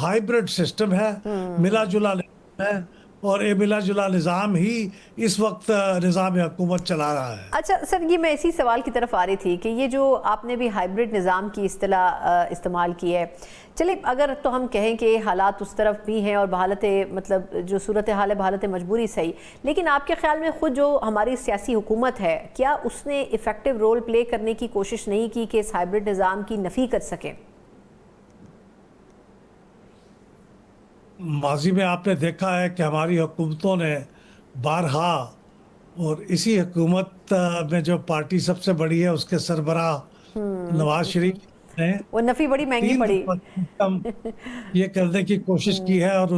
Hybrid system ہے، ملا جلا نظام ہے، اور یہ ملا جلا نظام ہی اس وقت نظام حکومت چلا رہا ہے۔ اچھا سر، یہ میں اسی سوال کی طرف آ رہی تھی کہ یہ جو آپ نے بھی ہائیبرڈ نظام کی اصطلاح استعمال کی ہے، چلے اگر تو ہم کہیں کہ حالات اس طرف بھی ہیں اور بحالت مطلب جو صورتحال ہے بحالت مجبوری صحیح، لیکن آپ کے خیال میں خود جو ہماری سیاسی حکومت ہے، کیا اس نے ایفیکٹو رول پلے کرنے کی کوشش نہیں کی کہ اس ہائیبرڈ نظام کی نفی کر سکیں؟ ماضی میں آپ نے دیکھا ہے کہ ہماری حکومتوں نے بارہا، اور اسی حکومت میں جو پارٹی سب سے بڑی ہے اس کے سربراہ نواز شریف نے وہ نفی بڑی مہنگی 3 پڑی۔ دفعہ کم یہ کرنے کی کوشش کی ہے، اور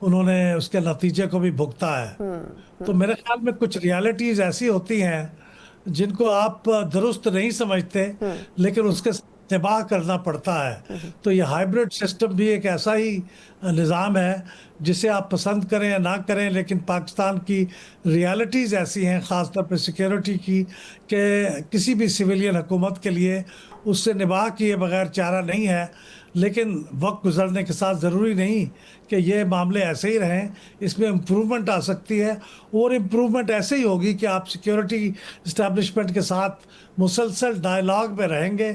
انہوں نے اس کے نتیجے کو بھی بھگتا ہے۔ تو میرے خیال میں کچھ ریالٹیز ایسی ہوتی ہیں جن کو آپ درست نہیں سمجھتے، لیکن اس کے اتباع کرنا پڑتا ہے۔ تو یہ ہائیبرڈ سسٹم بھی ایک ایسا ہی نظام ہے جسے آپ پسند کریں یا نہ کریں، لیکن پاکستان کی ریالٹیز ایسی ہیں، خاص طور پہ سیکیورٹی کی، کہ کسی بھی سویلین حکومت کے لیے اس سے نباہ کیے بغیر چارہ نہیں ہے۔ لیکن وقت گزرنے کے ساتھ ضروری نہیں کہ یہ معاملے ایسے ہی رہیں، اس میں امپرومنٹ آ سکتی ہے، اور امپرومنٹ ایسے ہی ہوگی کہ آپ سیکیورٹی اسٹیبلشمنٹ کے ساتھ مسلسل ڈائلاگ میں رہیں گے،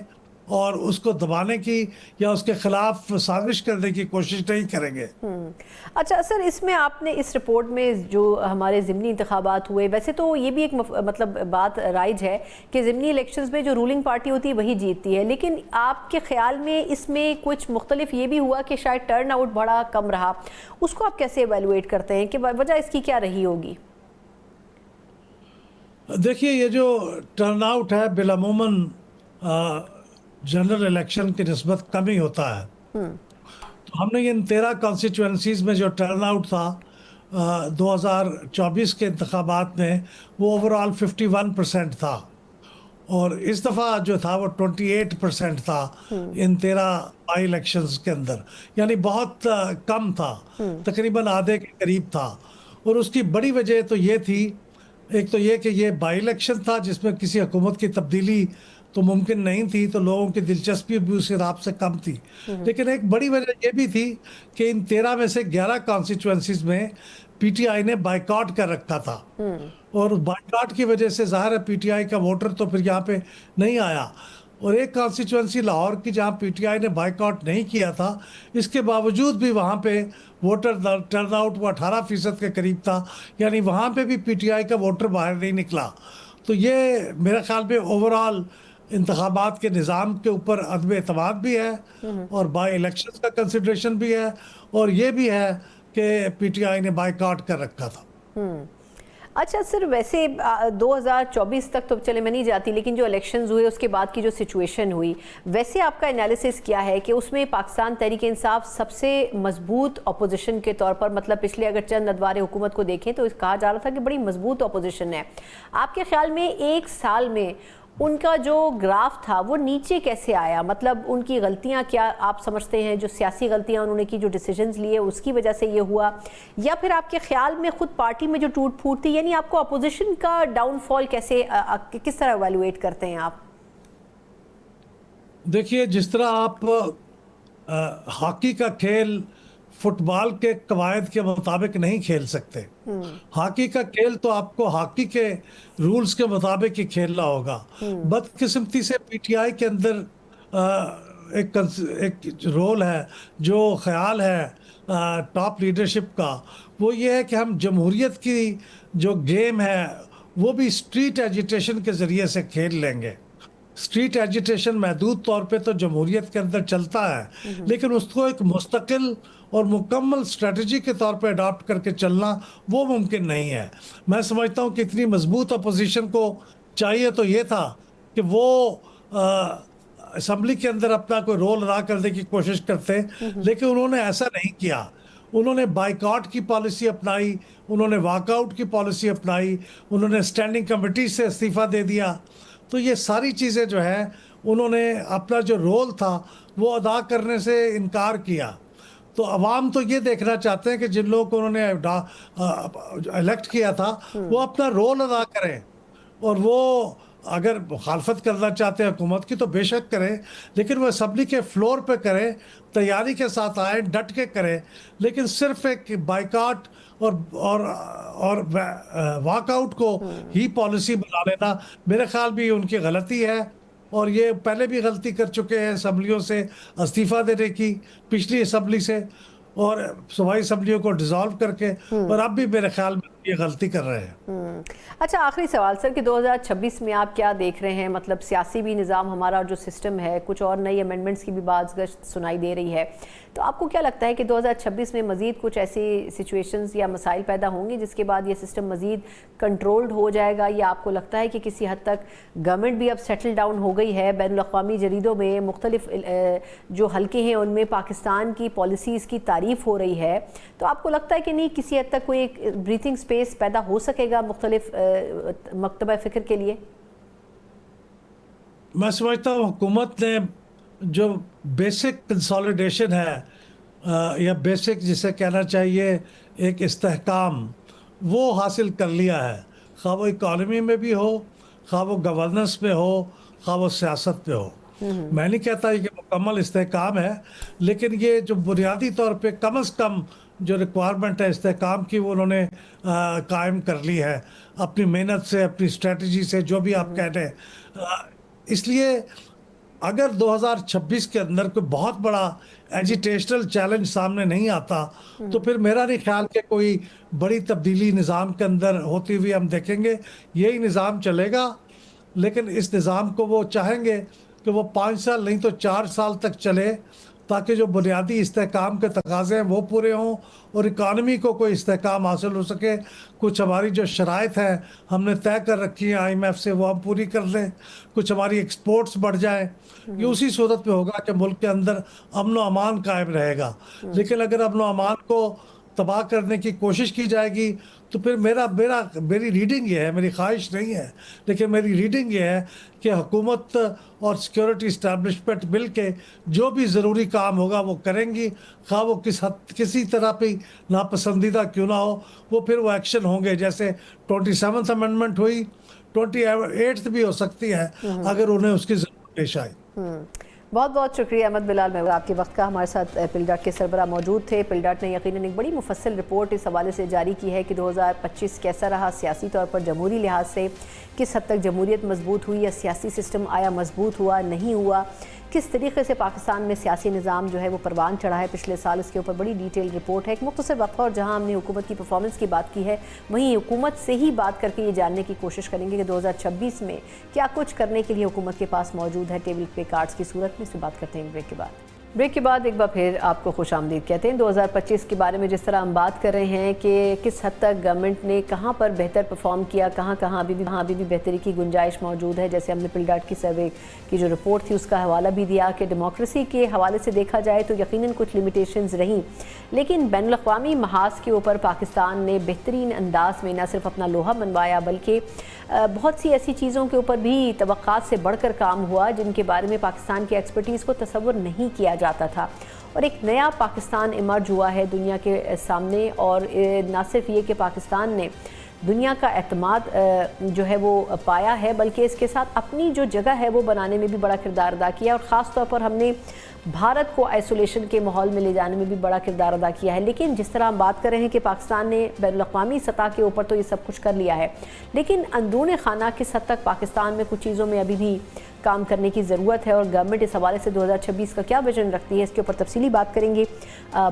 اور اس کو دبانے کی یا اس کے خلاف سازش کرنے کی کوشش نہیں کریں گے۔ اچھا سر، اس میں آپ نے اس رپورٹ میں جو ہمارے ضمنی انتخابات ہوئے، ویسے تو یہ بھی ایک مطلب بات رائج ہے کہ ضمنی الیکشنز میں جو رولنگ پارٹی ہوتی ہے وہی جیتتی ہے، لیکن آپ کے خیال میں اس میں کچھ مختلف یہ بھی ہوا کہ شاید ٹرن آؤٹ بڑا کم رہا، اس کو آپ کیسے ایویلویٹ کرتے ہیں کہ وجہ اس کی کیا رہی ہوگی؟ دیکھیے، یہ جو ٹرن آؤٹ ہے بالعموماً جنرل الیکشن کی نسبت کم ہی ہوتا ہے۔ تو ہم نے ان 13 کانسٹیچوئنسیز میں جو ٹرن آؤٹ تھا 2024 کے انتخابات میں، وہ اوور آل 51% تھا، اور اس دفعہ جو تھا وہ 28% تھا ان 13 بائی الیکشنز کے اندر، یعنی بہت کم تھا، تقریباً آدھے کے قریب تھا۔ اور اس کی بڑی وجہ تو یہ تھی، ایک تو یہ کہ یہ بائی الیکشن تھا جس میں کسی حکومت کی تبدیلی تو ممکن نہیں تھی، تو لوگوں کی دلچسپی بھی اس حساب سے کم تھی، لیکن ایک بڑی وجہ یہ بھی تھی کہ ان 13 میں سے 11 کانسٹیچوئنسیز میں پی ٹی آئی نے بائیکاٹ کر رکھا تھا، اور بائیکاٹ کی وجہ سے ظاہر ہے پی ٹی آئی کا ووٹر تو پھر یہاں پہ نہیں آیا۔ اور ایک کانسٹیچوئنسی لاہور کی جہاں پی ٹی آئی نے بائیکاٹ نہیں کیا تھا، اس کے باوجود بھی وہاں پہ ووٹر ٹرن آؤٹ وہ 18% کے قریب تھا، یعنی وہاں پہ بھی پی ٹی آئی کا ووٹر باہر نہیں نکلا۔ تو یہ میرے خیال میں اوور آل انتخابات کے نظام کے اوپر عدم اعتماد بھی ہے، اور بائی الیکشن کا کنسیڈریشن بھی ہے، اور یہ بھی ہے کہ پی ٹی آئی نے بائیکاٹ کر رکھا تھا۔ اچھا سر، ویسے 2024 تک تو چلے میں نہیں جاتی، لیکن جو الیکشنز ہوئے اس کے بعد کی جو سچویشن ہوئی، ویسے آپ کا انالیسس کیا ہے کہ اس میں پاکستان تحریک انصاف سب سے مضبوط اپوزیشن کے طور پر، مطلب پچھلے اگر چند ادوار حکومت کو دیکھیں تو کہا جا رہا تھا کہ بڑی مضبوط اپوزیشن ہے، آپ کے خیال میں ایک سال میں ان کا جو گراف تھا وہ نیچے کیسے آیا؟ مطلب ان کی غلطیاں کیا آپ سمجھتے ہیں، جو سیاسی غلطیاں انہوں نے کی، جو ڈیسیجنز لیے اس کی وجہ سے یہ ہوا، یا پھر آپ کے خیال میں خود پارٹی میں جو ٹوٹ پھوٹ تھی؟ یعنی آپ کو اپوزیشن کا ڈاؤن فال کس طرح ایویلویٹ کرتے ہیں آپ؟ دیکھیے، جس طرح آپ ہاکی کا کھیل فٹ بال کے قواعد کے مطابق نہیں کھیل سکتے، ہاکی کا کھیل تو آپ کو ہاکی کے رولز کے مطابق ہی کھیلنا ہوگا۔ بدقسمتی سے پی ٹی آئی کے اندر ایک رول ہے، جو خیال ہے ٹاپ لیڈرشپ کا، وہ یہ ہے کہ ہم جمہوریت کی جو گیم ہے وہ بھی اسٹریٹ ایجیٹیشن کے ذریعے سے کھیل لیں گے۔ اسٹریٹ ایجیٹیشن محدود طور پہ تو جمہوریت کے اندر چلتا ہے، لیکن اس کو ایک مستقل اور مکمل اسٹریٹجی کے طور پہ اڈاپٹ کر کے چلنا وہ ممکن نہیں ہے۔ میں سمجھتا ہوں کہ اتنی مضبوط اپوزیشن کو چاہیے تو یہ تھا کہ وہ اسمبلی کے اندر اپنا کوئی رول ادا کرنے کی کوشش کرتے، لیکن انہوں نے ایسا نہیں کیا۔ انہوں نے بائیکاٹ کی پالیسی اپنائی، انہوں نے واک آؤٹ کی پالیسی اپنائی، انہوں نے اسٹینڈنگ کمیٹی سے استعفیٰ دے دیا۔ تو یہ ساری چیزیں جو ہیں، انہوں نے اپنا جو رول تھا وہ ادا کرنے سے انکار کیا۔ تو عوام تو یہ دیکھنا چاہتے ہیں کہ جن لوگوں کو انہوں نے الیکٹ کیا تھا وہ اپنا رول ادا کریں، اور وہ اگر مخالفت کرنا چاہتے ہیں حکومت کی تو بے شک کریں، لیکن وہ اسمبلی کے فلور پہ کریں، تیاری کے ساتھ آئیں، ڈٹ کے کریں، لیکن صرف ایک بائیکاٹ اور واک آؤٹ کو ہی پالیسی بنا لینا میرے خیال بھی ان کی غلطی ہے، اور یہ پہلے بھی غلطی کر چکے ہیں اسمبلیوں سے استعفیٰ دینے کی، پچھلی اسمبلی سے، اور صوبائی اسمبلیوں کو ڈیزالو کر کے، اور اب بھی میرے خیال میں یہ غلطی کر رہے ہیں۔ اچھا، آخری سوال سر کہ 2026 میں آپ کیا دیکھ رہے ہیں؟ مطلب سیاسی بھی نظام ہمارا جو سسٹم ہے، کچھ اور نئی امینڈمنٹس کی بھی بات گشت سنائی دے رہی ہے، تو آپ کو کیا لگتا ہے کہ 2026 میں مزید کچھ ایسی سچویشنز یا مسائل پیدا ہوں گی جس کے بعد یہ سسٹم مزید کنٹرولڈ ہو جائے گا، یا آپ کو لگتا ہے کہ کسی حد تک گورنمنٹ بھی اب سیٹل ڈاؤن ہو گئی ہے؟ بین الاقوامی جریدوں میں مختلف جو حلقے ہیں ان میں پاکستان کی پالیسیز کی تعریف ہو رہی ہے، تو آپ کو لگتا ہے کہ نہیں کسی حد تک کوئی ایک بریتھنگ سپیس پیدا ہو سکے گا مختلف مکتبہ فکر کے لیے؟ میں سمجھتا ہوں حکومت نے جو بیسک کنسالیڈیشن ہے، یا بیسک جسے کہنا چاہیے ایک استحکام، وہ حاصل کر لیا ہے، خواہ وہ اکانومی میں بھی ہو، خواہ وہ گورننس میں ہو، خواہ وہ سیاست میں ہو۔ میں نہیں کہتا یہ کہ مکمل استحکام ہے، لیکن یہ جو بنیادی طور پہ کم از کم جو ریکوائرمنٹ ہے استحکام کی، وہ انہوں نے قائم کر لی ہے اپنی محنت سے، اپنی اسٹریٹجی سے، جو بھی آپ کہتے ہیں۔ اس لیے اگر 2026 کے اندر کوئی بہت بڑا ایجیٹیشنل چیلنج سامنے نہیں آتا تو پھر میرا نہیں خیال کہ کوئی بڑی تبدیلی نظام کے اندر ہوتی ہوئی ہم دیکھیں گے۔ یہی نظام چلے گا، لیکن اس نظام کو وہ چاہیں گے کہ وہ 5 سال نہیں تو 4 سال تک چلے، تاکہ جو بنیادی استحکام کے تقاضے ہیں وہ پورے ہوں، اور اکانومی کو کوئی استحکام حاصل ہو سکے۔ کچھ ہماری جو شرائط ہیں ہم نے طے کر رکھی ہیں IMF سے، وہ ہم پوری کر لیں، کچھ ہماری ایکسپورٹس بڑھ جائیں۔ یہ اسی صورت میں ہوگا کہ ملک کے اندر امن و امان قائم رہے گا۔ لیکن اگر امن و امان کو تباہ کرنے کی کوشش کی جائے گی تو پھر میری ریڈنگ یہ ہے، میری خواہش نہیں ہے لیکن میری ریڈنگ یہ ہے کہ حکومت اور سیکورٹی اسٹیبلشمنٹ مل کے جو بھی ضروری کام ہوگا وہ کریں گی، خواہ وہ کسی طرح پہ ناپسندیدہ کیوں نہ ہو، وہ پھر وہ ایکشن ہوں گے، جیسے 27th امینڈمنٹ ہوئی، 28th بھی ہو سکتی ہے اگر انہیں اس کی ضرورت پیش آئی۔ بہت بہت شکریہ احمد بلال محمود، آپ کے وقت کا۔ ہمارے ساتھ پل ڈاٹ کے سربراہ موجود تھے۔ پل ڈاٹ نے یقیناً ایک بڑی مفصل رپورٹ اس حوالے سے جاری کی ہے کہ 2025 کیسا رہا سیاسی طور پر، جمہوری لحاظ سے کس حد تک جمہوریت مضبوط ہوئی، یا سیاسی سسٹم آیا مضبوط ہوا نہیں ہوا، کس طریقے سے پاکستان میں سیاسی نظام جو ہے وہ پروان چڑھا ہے پچھلے سال، اس کے اوپر بڑی ڈیٹیل رپورٹ ہے۔ ایک مختصر وقفہ، اور جہاں ہم نے حکومت کی پرفارمنس کی بات کی ہے، وہیں حکومت سے ہی بات کر کے یہ جاننے کی کوشش کریں گے کہ 2026 میں کیا کچھ کرنے کے لیے حکومت کے پاس موجود ہے ٹیبل پہ کارڈز کی صورت میں۔ اس پہ بات کرتے ہیں بریک کے بعد۔ بریک کے بعد ایک بار پھر آپ کو خوش آمدید کہتے ہیں۔ 2025 کے بارے میں جس طرح ہم بات کر رہے ہیں کہ کس حد تک گورنمنٹ نے کہاں پر بہتر پرفارم کیا، کہاں ابھی بھی بہتری کی گنجائش موجود ہے، جیسے ہم نے پل ڈاٹ کی سروے کی جو رپورٹ تھی اس کا حوالہ بھی دیا کہ ڈیموکریسی کے حوالے سے دیکھا جائے تو یقیناً کچھ لیمیٹیشنز رہیں، لیکن بین الاقوامی محاذ کے اوپر پاکستان نے بہترین انداز میں نہ صرف اپنا لوہا منوایا بلکہ بہت سی ایسی چیزوں کے اوپر بھی توقعات سے بڑھ کر کام ہوا جن کے بارے میں پاکستان کی ایکسپرٹیز کو تصور نہیں کیا جاتا تھا، اور ایک نیا پاکستان ایمرج ہوا ہے دنیا کے سامنے۔ اور نہ صرف یہ کہ پاکستان نے دنیا کا اعتماد جو ہے وہ پایا ہے، بلکہ اس کے ساتھ اپنی جو جگہ ہے وہ بنانے میں بھی بڑا کردار ادا کیا، اور خاص طور پر ہم نے بھارت کو آئسولیشن کے ماحول میں لے جانے میں بھی بڑا کردار ادا کیا ہے۔ لیکن جس طرح ہم بات کر رہے ہیں کہ پاکستان نے بین الاقوامی سطح کے اوپر تو یہ سب کچھ کر لیا ہے، لیکن اندرون خانہ کس حد تک پاکستان میں کچھ چیزوں میں ابھی بھی کام کرنے کی ضرورت ہے، اور گورنمنٹ اس حوالے سے 2026 کا کیا ویژن رکھتی ہے، اس کے اوپر تفصیلی بات کریں گے۔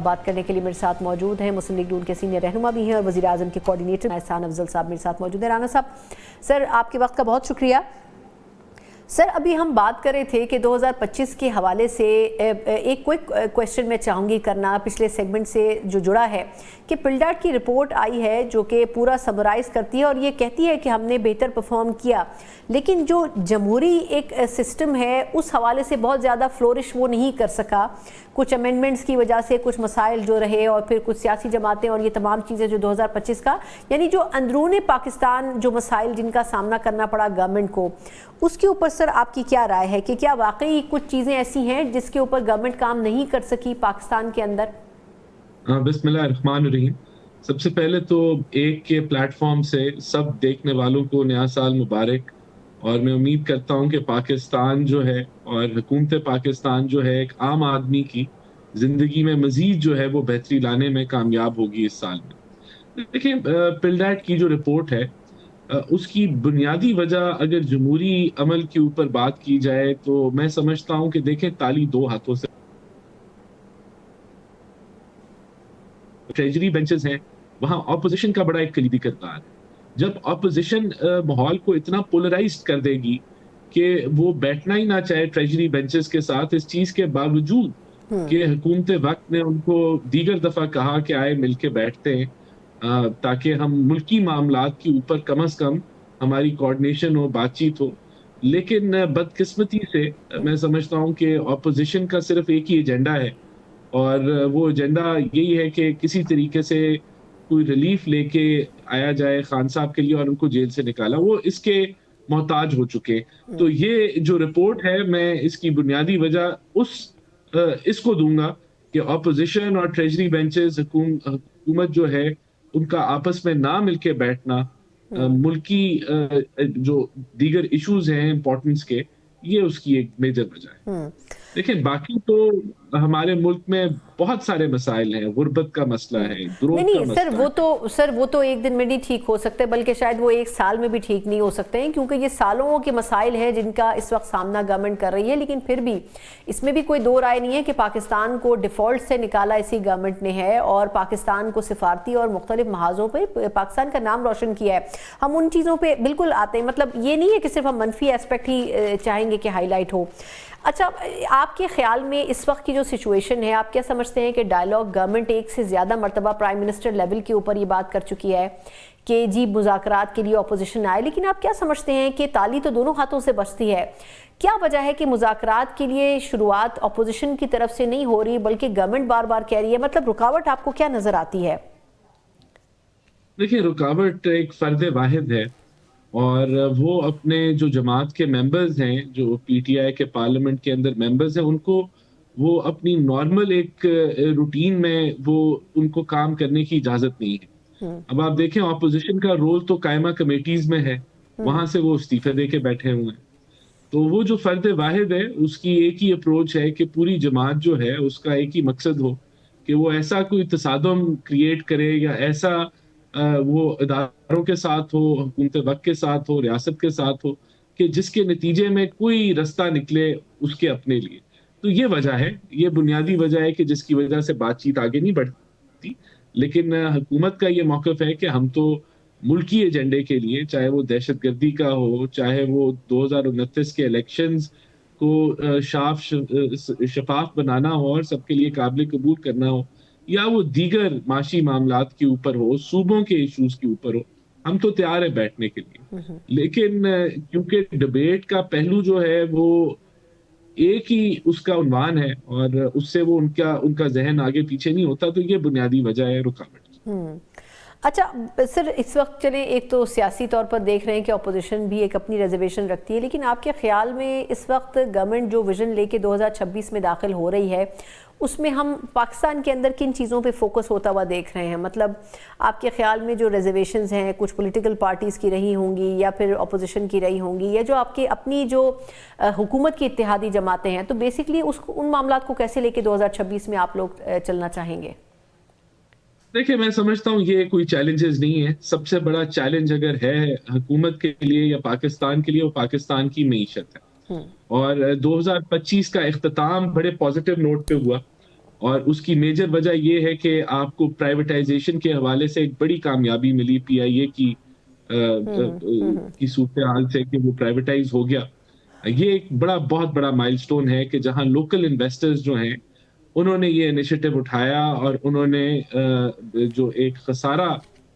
بات کرنے کے لیے میرے ساتھ موجود ہیں مسلم لیگ نون کے سینئر رہنما بھی ہیں اور وزیر اعظم کے کوارڈینیٹر احسان افضل صاحب میرے ساتھ موجود ہیں۔ رانا صاحب، سر آپ کے وقت کا بہت شکریہ۔ سر ابھی ہم بات کر رہے تھے کہ 2025 کے حوالے سے ایک کوئک کویسچن میں چاہوں گی کرنا پچھلے سیگمنٹ سے جو جڑا ہے کہ پل ڈاٹ کی رپورٹ آئی ہے جو کہ پورا سمرائز کرتی ہے اور یہ کہتی ہے کہ ہم نے بہتر پرفارم کیا، لیکن جو جمہوری ایک سسٹم ہے اس حوالے سے بہت زیادہ فلورش وہ نہیں کر سکا، کچھ امینڈمنٹس کی وجہ سے کچھ مسائل جو رہے، اور پھر کچھ سیاسی جماعتیں اور یہ تمام چیزیں جو 2025 کا یعنی جو اندرون پاکستان جو مسائل جن کا سامنا کرنا پڑا گورنمنٹ کو، اس کے اوپر سر آپ کی کیا رائے ہے کہ کیا واقعی کچھ چیزیں ایسی ہیں جس کے اوپر گورنمنٹ کام نہیں کر سکی پاکستان کے اندر؟ بسم اللہ الرحمن الرحیم۔ سب سے پہلے تو ایک کے پلیٹ فارم سے سب دیکھنے والوں کو نیا سال مبارک، اور میں امید کرتا ہوں کہ پاکستان جو ہے اور حکومت پاکستان جو ہے ایک عام آدمی کی زندگی میں مزید جو ہے وہ بہتری لانے میں کامیاب ہوگی اس سال میں. دیکھیں پلڈیٹ کی جو رپورٹ ہے اس کی بنیادی وجہ اگر جمہوری عمل کے اوپر بات کی جائے تو میں سمجھتا ہوں کہ دیکھیں تالی دو ہاتھوں سے ٹریجری بینچز ہیں وہاں اپوزیشن کا بڑا ایک کلیدی کردار ہے. جب اپوزیشن ماحول کو اتنا پولرائزڈ کر دے گی کہ وہ بیٹھنا ہی نہ چاہے ٹریجری بینچز کے ساتھ اس چیز کے باوجود کہ حکومت وقت نے ان کو دیگر دفعہ کہا کہ آئے مل کے بیٹھتے ہیں تاکہ ہم ملکی معاملات کے اوپر کم از کم ہماری کوارڈینیشن ہو بات چیت ہو. لیکن بدقسمتی سے میں سمجھتا ہوں کہ اپوزیشن کا صرف ایک ہی ایجنڈا ہے اور وہ ایجنڈا یہی ہے کہ کسی طریقے سے کوئی ریلیف لے کے آیا جائے خان صاحب کے لیے اور ان کو جیل سے نکالا. وہ اس کے محتاج ہو چکے. تو یہ جو رپورٹ ہے میں اس کی بنیادی وجہ اس کو دوں گا کہ اپوزیشن اور ٹریجری بینچز حکومت جو ہے ان کا آپس میں نہ مل کے بیٹھنا ملکی جو دیگر ایشوز ہیں امپورٹنس کے یہ اس کی ایک میجر وجہ ہے. دیکھیں باقی تو ہمارے ملک میں بہت سارے مسائل ہیں. غربت کا مسئلہ ہے, گروتھ کا مسئلہ ہے. سر وہ تو ایک دن میں نہیں ٹھیک ہو سکتے بلکہ شاید وہ ایک سال میں بھی ٹھیک نہیں ہو سکتے ہیں کیونکہ یہ سالوں کے مسائل ہیں جن کا اس وقت سامنا گورنمنٹ کر رہی ہے. لیکن پھر بھی اس میں بھی کوئی دو رائے نہیں ہے کہ پاکستان کو ڈیفالٹ سے نکالا اسی گورنمنٹ نے ہے اور پاکستان کو سفارتی اور مختلف محاذوں پہ پاکستان کا نام روشن کیا ہے. ہم ان چیزوں پہ بالکل آتے ہیں, مطلب یہ نہیں ہے کہ صرف ہم منفی ایسپیکٹ ہی چاہیں گے کہ ہائی لائٹ ہو. اچھا, آپ کے خیال میں اس وقت کی جو سچویشن ہے آپ کیا سمجھتے ہیں کہ ڈائیلاگ گورنمنٹ ایک سے زیادہ مرتبہ پرائم منسٹر لیول کے اوپر یہ بات کر چکی ہے کہ جی مذاکرات کے لیے اپوزیشن آئے, لیکن آپ کیا سمجھتے ہیں کہ تالی تو دونوں ہاتھوں سے بجتی ہے؟ کیا وجہ ہے کہ مذاکرات کے لیے شروعات اپوزیشن کی طرف سے نہیں ہو رہی بلکہ گورنمنٹ بار بار کہہ رہی ہے؟ مطلب رکاوٹ آپ کو کیا نظر آتی ہے؟ دیکھیں رکاوٹ ایک فرد واحد ہے اور وہ اپنے جو جماعت کے ممبرز ہیں جو پی ٹی آئی کے پارلیمنٹ کے اندر ممبرز ہیں ان کو وہ اپنی نارمل ایک روٹین میں وہ ان کو کام کرنے کی اجازت نہیں ہے. اب آپ دیکھیں اپوزیشن کا رول تو قائمہ کمیٹیز میں ہے, وہاں سے وہ استعفے دے کے بیٹھے ہوئے ہیں. تو وہ جو فرد واحد ہے اس کی ایک ہی اپروچ ہے کہ پوری جماعت جو ہے اس کا ایک ہی مقصد ہو کہ وہ ایسا کوئی تصادم کریٹ کرے یا ایسا وہ اداروں کے ساتھ ہو, حکومت وقت کے ساتھ ہو, ریاست کے ساتھ ہو کہ جس کے نتیجے میں کوئی رستہ نکلے اس کے اپنے لیے. تو یہ وجہ ہے, یہ بنیادی وجہ ہے کہ جس کی وجہ سے بات چیت آگے نہیں بڑھتی. لیکن حکومت کا یہ موقف ہے کہ ہم تو ملکی ایجنڈے کے لیے, چاہے وہ دہشت گردی کا ہو, چاہے وہ 2029 کے الیکشنز کو شفاف بنانا ہو اور سب کے لیے قابل قبول کرنا ہو, یا وہ دیگر معاشی معاملات کے اوپر ہو, صوبوں کے ایشوز کے اوپر ہو, ہم تو تیار ہے بیٹھنے کے لیے. لیکن کیونکہ ڈبیٹ کا پہلو جو ہے وہ ایک ہی اس کا عنوان ہے اور اس سے وہ ان کا ذہن آگے پیچھے نہیں ہوتا, تو یہ بنیادی وجہ ہے رکاوٹ کی. اچھا سر, اس وقت چلیں ایک تو سیاسی طور پر دیکھ رہے ہیں کہ اپوزیشن بھی ایک اپنی ریزرویشن رکھتی ہے, لیکن آپ کے خیال میں اس وقت گورنمنٹ جو ویژن لے کے 2026 میں داخل ہو رہی ہے اس میں ہم پاکستان کے اندر کن چیزوں پہ فوکس ہوتا ہوا دیکھ رہے ہیں؟ مطلب آپ کے خیال میں جو ریزرویشنز ہیں کچھ پولیٹیکل پارٹیز کی رہی ہوں گی یا پھر اپوزیشن کی رہی ہوں گی یا جو آپ کی اپنی جو حکومت کی اتحادی جماعتیں ہیں, تو بیسکلی ان معاملات کو کیسے لے کے 2026 میں آپ لوگ چلنا چاہیں گے؟ دیکھیں میں سمجھتا ہوں یہ کوئی چیلنجز نہیں ہے. سب سے بڑا چیلنج اگر ہے حکومت کے لیے یا پاکستان کے لیے وہ پاکستان کی معیشت ہے. اور 2025 کا اختتام بڑے پازیٹیو نوٹ پہ ہوا اور اس کی میجر وجہ یہ ہے کہ آپ کو پرائیویٹائزیشن کے حوالے سے ایک بڑی کامیابی ملی پی آئی اے کی صورتحال سے کہ وہ پرائیویٹائز ہو گیا. یہ ایک بہت بڑا مائل سٹون ہے کہ جہاں لوکل انویسٹرز جو ہیں انہوں نے یہ انیشیٹو اٹھایا اور انہوں نے جو ایک خسارہ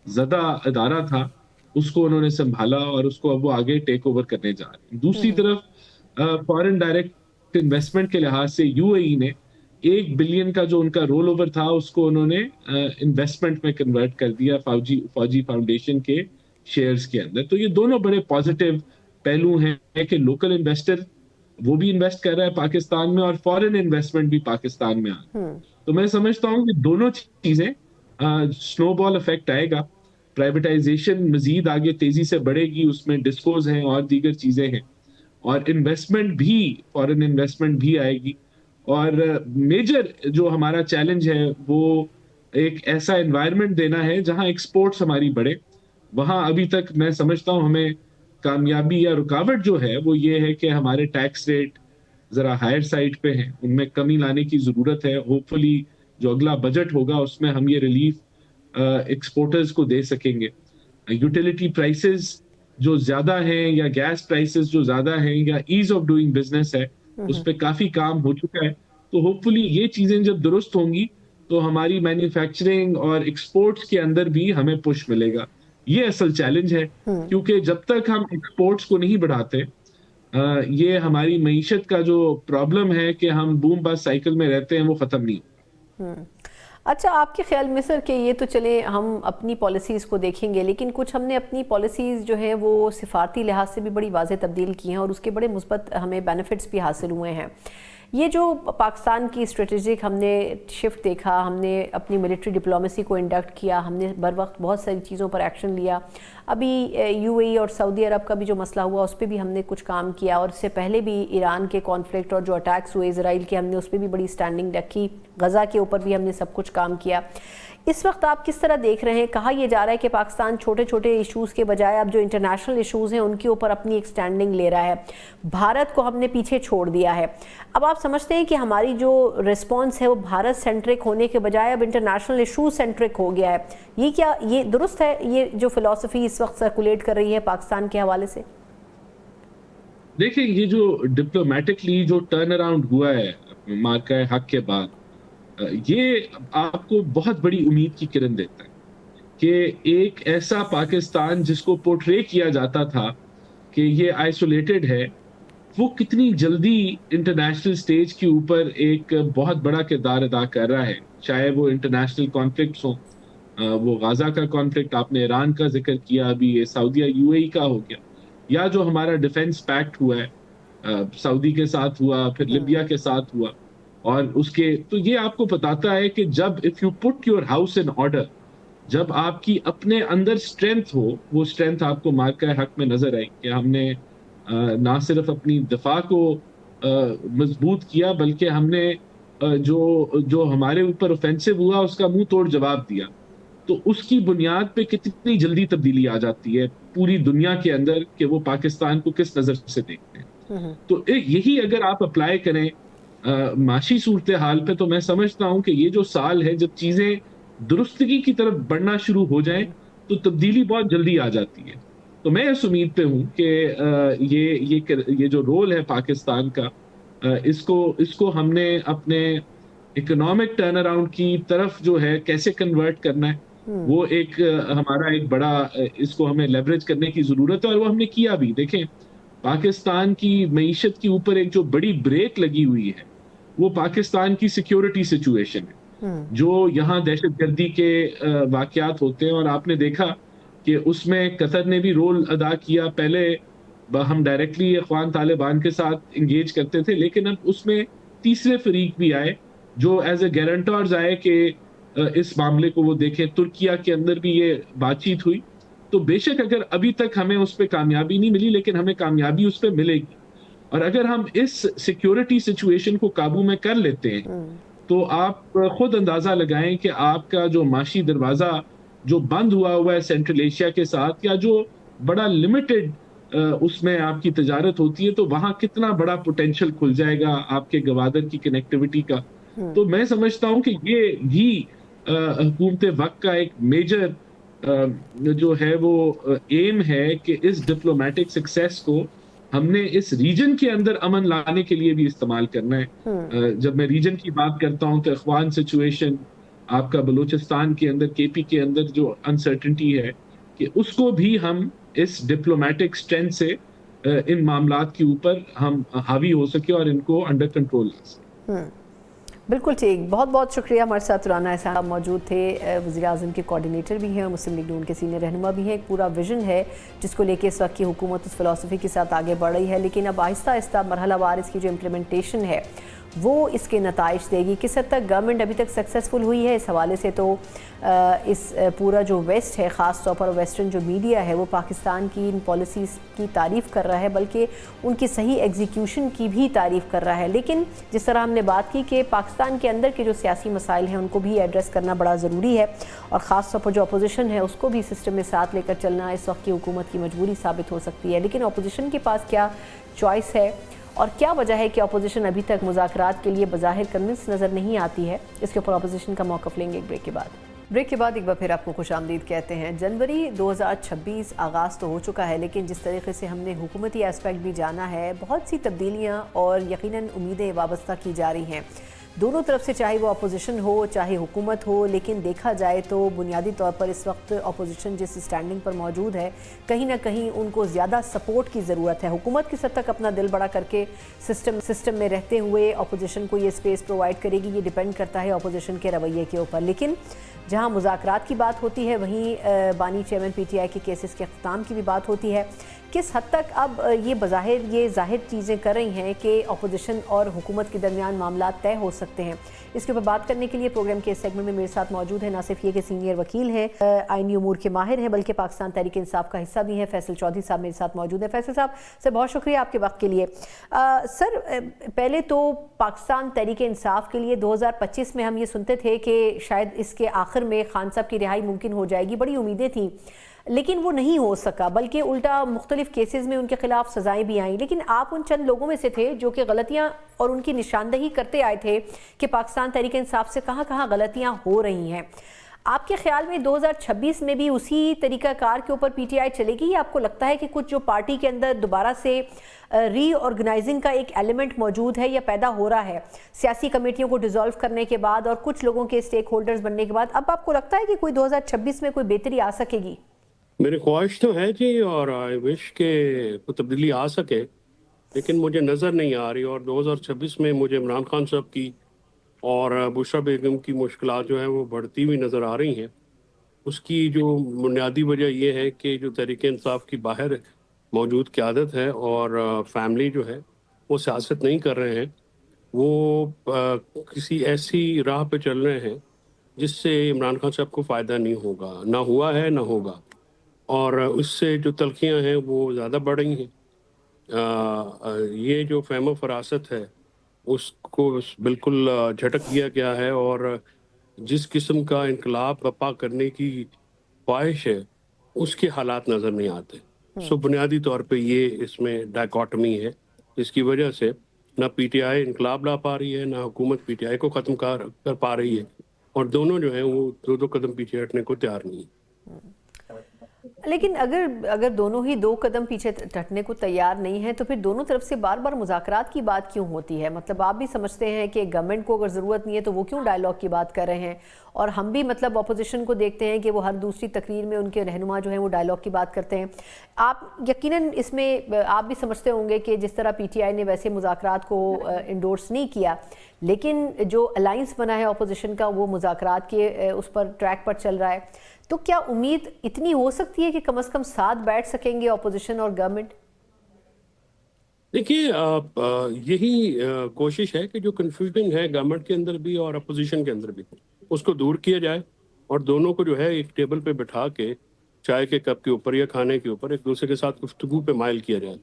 زدہ ادارہ تھا اس کو انہوں نے سنبھالا اور اس کو اب وہ آگے ٹیک اوور کرنے جا رہے ہیں. دوسری طرف فارن ڈائریکٹ انویسٹمنٹ کے لحاظ سے یو اے ای نے 1 بلین کا جو ان کا رول اوور تھا اس کو انہوں نے انویسٹمنٹ میں کنورٹ کر دیا فوجی فاؤنڈیشن کے شیئرز کے اندر. تو یہ دونوں بڑے پازیٹیو پہلو ہیں کہ لوکل انویسٹر وہ بھی انویسٹ کر رہا ہے پاکستان میں اور فورن انویسٹمنٹ بھی پاکستان میں آ رہا ہے. تو میں سمجھتا ہوں کہ دونوں چیزیں سنو بال افیکٹ آئے گا. پرائیویٹائزیشن مزید آگے تیزی سے بڑھے گی، اس میں ڈسکوز ہیں اور دیگر چیزیں ہیں، اور انویسٹمنٹ بھی، فورن انویسٹمنٹ بھی آئے گی. اور میجر جو ہمارا چیلنج ہے وہ ایک ایسا انوائرمنٹ دینا ہے جہاں ایکسپورٹس ہماری بڑھے. وہاں ابھی تک میں سمجھتا ہوں ہمیں کامیابی یا رکاوٹ جو ہے وہ یہ ہے کہ ہمارے ٹیکس ریٹ ذرا ہائر سائڈ پہ ہیں، ان میں کمی لانے کی ضرورت ہے. ہوپ فلی جو اگلا بجٹ ہوگا اس میں ہم یہ ریلیف ایکسپورٹرز کو دے سکیں گے. یوٹیلیٹی پرائسز جو زیادہ ہیں یا گیس پرائسز جو زیادہ ہیں یا ایز آف ڈوئنگ بزنس ہے اس پہ کافی کام ہو چکا ہے. تو ہوپ فلی یہ چیزیں جب درست ہوں گی تو ہماری مینوفیکچرنگ اور ایکسپورٹس کے اندر بھی ہمیں پش ملے گا. یہ اصل چیلنج ہے، کیونکہ جب تک ہم ایکسپورٹس کو نہیں بڑھاتے یہ ہماری معیشت کا جو پرابلم ہے کہ ہم بوم بس سائیکل میں رہتے ہیں وہ ختم نہیں ہوتا. اچھا، آپ کے خیال میں سر کہ یہ تو چلیں ہم اپنی پالیسیز کو دیکھیں گے، لیکن کچھ ہم نے اپنی پالیسیز جو ہیں وہ سفارتی لحاظ سے بھی بڑی واضح تبدیل کی ہیں اور اس کے بڑے مثبت ہمیں بینیفٹس بھی حاصل ہوئے ہیں. یہ جو پاکستان کی اسٹریٹجک ہم نے شفٹ دیکھا، ہم نے اپنی ملٹری ڈپلومیسی کو انڈکٹ کیا، ہم نے بر وقت بہت ساری چیزوں پر ایکشن لیا. ابھی یو اے ای اور سعودی عرب کا بھی جو مسئلہ ہوا اس پہ بھی ہم نے کچھ کام کیا، اور اس سے پہلے بھی ایران کے کانفلکٹ اور جو اٹیکس ہوئے اسرائیل کے، ہم نے اس پہ بھی بڑی سٹینڈنگ رکھی. غزہ کے اوپر بھی ہم نے سب کچھ کام کیا. اس وقت آپ کس طرح دیکھ رہے ہیں؟ کہا یہ جا رہا ہے کہ پاکستان چھوٹے چھوٹے ایشوز کے بجائے اب جو انٹرنیشنل ایشوز ہیں ان کے اوپر اپنی ایک سٹینڈنگ لے رہا ہے. بھارت کو ہم نے پیچھے چھوڑ دیا ہے. اب آپ سمجھتے ہیں کہ ہماری جو ریسپانس ہے وہ بھارت سینٹرک ہونے کے بجائے اب انٹرنیشنل ایشوز سینٹرک ہو گیا ہے؟ یہ کیا یہ درست ہے، یہ جو فلسفی اس وقت سرکولیٹ کر رہی ہے پاکستان کے حوالے سے؟ دیکھیں، یہ جو ڈپلومیٹکلی جو ٹرن اراؤنڈ ہوا ہے مارکہ حق کے بعد، یہ آپ کو بہت بڑی امید کی کرن دیتا ہے کہ ایک ایسا پاکستان جس کو پورٹرے کیا جاتا تھا کہ یہ آئسولیٹڈ ہے، وہ کتنی جلدی انٹرنیشنل سٹیج کے اوپر ایک بہت بڑا کردار ادا کر رہا ہے. چاہے وہ انٹرنیشنل کانفلکٹس ہوں، وہ غزہ کا کانفلکٹ، آپ نے ایران کا ذکر کیا، ابھی یہ سعودیہ یو اے ای کا ہو گیا، یا جو ہمارا ڈیفنس پیکٹ ہوا ہے سعودی کے ساتھ ہوا، پھر لیبیا کے ساتھ ہوا، اور اس کے تو یہ آپ کو بتاتا ہے کہ جب if you put your house in order, جب آپ کی اپنے اندر اسٹرینتھ ہو، وہ اسٹرینتھ آپ کو مارکہ حق میں نظر آئی کہ ہم نے نہ صرف اپنی دفاع کو مضبوط کیا بلکہ ہم نے جو ہمارے اوپر اوفینسو ہوا اس کا منہ توڑ جواب دیا. تو اس کی بنیاد پہ کتنی جلدی تبدیلی آ جاتی ہے پوری دنیا کے اندر کہ وہ پاکستان کو کس نظر سے دیکھتے ہیں. تو یہی اگر آپ اپلائی کریں معاشی صورتحال پہ، تو میں سمجھتا ہوں کہ یہ جو سال ہے جب چیزیں درستگی کی طرف بڑھنا شروع ہو جائیں تو تبدیلی بہت جلدی آ جاتی ہے. تو میں اس امید پہ ہوں کہ یہ جو رول ہے پاکستان کا، اس کو ہم نے اپنے اکنامک ٹرن اراؤنڈ کی طرف جو ہے کیسے کنورٹ کرنا ہے، وہ ایک ہمارا ایک بڑا، اس کو ہمیں لیوریج کرنے کی ضرورت ہے، اور وہ ہم نے کیا بھی. دیکھیں، پاکستان کی معیشت کے اوپر ایک جو بڑی بریک لگی ہوئی ہے وہ پاکستان کی سیکیورٹی سچویشن ہے. جو یہاں دہشت گردی کے واقعات ہوتے ہیں، اور آپ نے دیکھا کہ اس میں قطر نے بھی رول ادا کیا. پہلے ہم ڈائریکٹلی اخوان طالبان کے ساتھ انگیج کرتے تھے، لیکن اب اس میں تیسرے فریق بھی آئے جو ایز اے گارنٹرز آئے کہ اس معاملے کو وہ دیکھیں. ترکیہ کے اندر بھی یہ بات چیت ہوئی. تو بے شک اگر ابھی تک ہمیں اس پہ کامیابی نہیں ملی، لیکن ہمیں کامیابی اس پہ ملے گی. اور اگر ہم اس سیکیورٹی سچویشن کو قابو میں کر لیتے ہیں تو آپ خود اندازہ لگائیں کہ آپ کا جو معاشی دروازہ جو بند ہوا ہے سینٹرل ایشیا کے ساتھ، یا جو بڑا لمیٹڈ اس میں آپ کی تجارت ہوتی ہے، تو وہاں کتنا بڑا پوٹینشل کھل جائے گا آپ کے گوادر کی کنیکٹیوٹی کا. تو میں سمجھتا ہوں کہ یہ بھی حکومت وقت کا ایک میجر جو ہے وہ ایم ہے کہ اس ڈپلومیٹک سکسیس کو ہم نے اس ریجن کے اندر امن لانے کے لیے بھی استعمال کرنا ہے. جب میں ریجن کی بات کرتا ہوں تو اخوان سچویشن، آپ کا بلوچستان کے اندر، کے پی کے اندر جو انسرٹنٹی ہے، کہ اس کو بھی ہم اس ڈپلومیٹک اسٹرینتھ سے ان معاملات کے اوپر ہم حاوی ہو سکے اور ان کو انڈر کنٹرول لا سکے. بالکل ٹھیک، بہت بہت شکریہ. ہمارے ساتھ رانا صاحب موجود تھے، وزیر اعظم کے کوارڈینیٹر بھی ہیں، مسلم لیگ نون کے سینئر رہنما بھی ہیں. ایک پورا ویژن ہے جس کو لے کے اس وقت کی حکومت اس فلسفی کے ساتھ آگے بڑھ رہی ہے، لیکن اب آہستہ آہستہ مرحلہ وار اس کی جو امپلیمنٹیشن ہے وہ اس کے نتائج دے گی. کس حد تک گورنمنٹ ابھی تک سکسیسفل ہوئی ہے, اس حوالے سے تو اس پورا جو ویسٹ ہے, خاص طور پر ویسٹرن جو میڈیا ہے, وہ پاکستان کی ان پالیسیز کی تعریف کر رہا ہے, بلکہ ان کی صحیح ایگزیکیوشن کی بھی تعریف کر رہا ہے. لیکن جس طرح ہم نے بات کی کہ پاکستان کے اندر کے جو سیاسی مسائل ہیں ان کو بھی ایڈریس کرنا بڑا ضروری ہے, اور خاص طور پر جو اپوزیشن ہے اس کو بھی سسٹم میں ساتھ لے کر چلنا اس وقت کی حکومت کی مجبوری ثابت ہو سکتی ہے. لیکن اپوزیشن کے پاس کیا چوائس ہے اور کیا وجہ ہے کہ اپوزیشن ابھی تک مذاکرات کے لیے بظاہر کنونس نظر نہیں آتی ہے؟ اس کے اوپر اپوزیشن کا موقف لیں گے ایک بریک کے بعد. بریک کے بعد ایک بار پھر آپ کو خوش آمدید کہتے ہیں. جنوری 2026 آغاز تو ہو چکا ہے, لیکن جس طریقے سے ہم نے حکومتی اسپیکٹ بھی جانا ہے, بہت سی تبدیلیاں اور یقیناً امیدیں وابستہ کی جا رہی ہیں دونوں طرف سے, چاہے وہ اپوزیشن ہو چاہے حکومت ہو. لیکن دیکھا جائے تو بنیادی طور پر اس وقت اپوزیشن جس اسٹینڈنگ پر موجود ہے, کہیں نہ کہیں ان کو زیادہ سپورٹ کی ضرورت ہے. حکومت کس حد تک اپنا دل بڑا کر کے سسٹم میں رہتے ہوئے اپوزیشن کو یہ اسپیس پرووائڈ کرے گی, یہ ڈیپینڈ کرتا ہے اپوزیشن کے رویے کے اوپر. لیکن جہاں مذاکرات کی بات ہوتی ہے وہیں بانی چیئرمین پی ٹی آئی کے کیسز کے اختتام کی بھی بات ہوتی ہے. کس حد تک اب یہ ظاہر چیزیں کر رہی ہیں کہ اپوزیشن اور حکومت کے درمیان معاملات طے ہو سکتے ہیں؟ اس کے اوپر بات کرنے کے لیے پروگرام کے سیگمنٹ میں میرے ساتھ موجود ہیں نہ صرف یہ کہ سینئر وکیل ہیں, آئینی امور کے ماہر ہیں, بلکہ پاکستان تحریک انصاف کا حصہ بھی ہیں. فیصل چودھری صاحب میرے ساتھ موجود ہیں. فیصل صاحب سر بہت شکریہ آپ کے وقت کے لیے. سر پہلے تو پاکستان تحریک انصاف کے لیے 2025 میں ہم یہ سنتے تھے کہ شاید اس کے آخر میں خان صاحب کی رہائی ممکن ہو جائے گی, بڑی امیدیں تھیں, لیکن وہ نہیں ہو سکا, بلکہ الٹا مختلف کیسز میں ان کے خلاف سزائیں بھی آئیں. لیکن آپ ان چند لوگوں میں سے تھے جو کہ غلطیاں اور ان کی نشاندہی کرتے آئے تھے کہ پاکستان تحریک انصاف سے کہاں کہاں غلطیاں ہو رہی ہیں. آپ کے خیال میں 2026 میں بھی اسی طریقہ کار کے اوپر پی ٹی آئی چلے گی, یا آپ کو لگتا ہے کہ کچھ جو پارٹی کے اندر دوبارہ سے ری آرگنائزنگ کا ایک ایلیمنٹ موجود ہے یا پیدا ہو رہا ہے سیاسی کمیٹیوں کو ڈیزالو کرنے کے بعد اور کچھ لوگوں کے اسٹیک ہولڈرز بننے کے بعد, اب آپ کو لگتا ہے کہ کوئی 2026 میں کوئی بہتری آ سکے گی؟ میری خواہش تو ہے جی, اور آئی وش کہ کوئی تبدیلی آ سکے, لیکن مجھے نظر نہیں آ رہی. اور 2026 میں مجھے عمران خان صاحب کی اور بشرا بیگم کی مشکلات جو ہیں وہ بڑھتی ہوئی نظر آ رہی ہیں. اس کی جو بنیادی وجہ یہ ہے کہ جو تحریک انصاف کی باہر موجود قیادت ہے اور فیملی جو ہے وہ سیاست نہیں کر رہے ہیں, وہ کسی ایسی راہ پہ چل رہے ہیں جس سے عمران خان صاحب کو فائدہ نہیں ہوگا, نہ ہوا ہے نہ ہوگا. اور اس سے جو تلخیاں ہیں وہ زیادہ بڑھ رہی ہیں. یہ جو فہم و فراست ہے اس کو بالکل جھٹک دیا گیا ہے, اور جس قسم کا انقلاب برپا کرنے کی خواہش ہے اس کے حالات نظر نہیں آتے. سو بنیادی طور پہ یہ اس میں ڈائیکاٹمی ہے, جس کی وجہ سے نہ پی ٹی آئی انقلاب لا پا رہی ہے نہ حکومت پی ٹی آئی کو ختم کر پا رہی ہے, اور دونوں جو ہیں وہ دو قدم پیچھے ہٹنے کو تیار نہیں ہیں. لیکن اگر دونوں ہی 2 قدم پیچھے ہٹنے کو تیار نہیں ہیں تو پھر دونوں طرف سے بار بار مذاکرات کی بات کیوں ہوتی ہے؟ مطلب آپ بھی سمجھتے ہیں کہ گورنمنٹ کو اگر ضرورت نہیں ہے تو وہ کیوں ڈائیلاگ کی بات کر رہے ہیں, اور ہم بھی مطلب اپوزیشن کو دیکھتے ہیں کہ وہ ہر دوسری تقریر میں ان کے رہنما جو ہیں وہ ڈائیلاگ کی بات کرتے ہیں. آپ یقیناً اس میں آپ بھی سمجھتے ہوں گے کہ جس طرح پی ٹی آئی نے ویسے مذاکرات کو انڈورس نہیں کیا, لیکن جو الائنس بنا ہے اپوزیشن کا وہ مذاکرات کے اس پر ٹریک پر چل رہا ہے. تو کیا امید اتنی ہو سکتی ہے کہ کم از کم ساتھ بیٹھ سکیں گے اپوزیشن اور گورنمنٹ؟ دیکھیے یہی کوشش ہے کہ جو کنفیوژن ہے گورنمنٹ کے اندر بھی اور اپوزیشن کے اندر بھی اس کو دور کیا جائے, اور دونوں کو جو ہے ایک ٹیبل پہ بٹھا کے چائے کے کپ کے اوپر یا کھانے کے اوپر ایک دوسرے کے ساتھ گفتگو پہ مائل کیا جائے.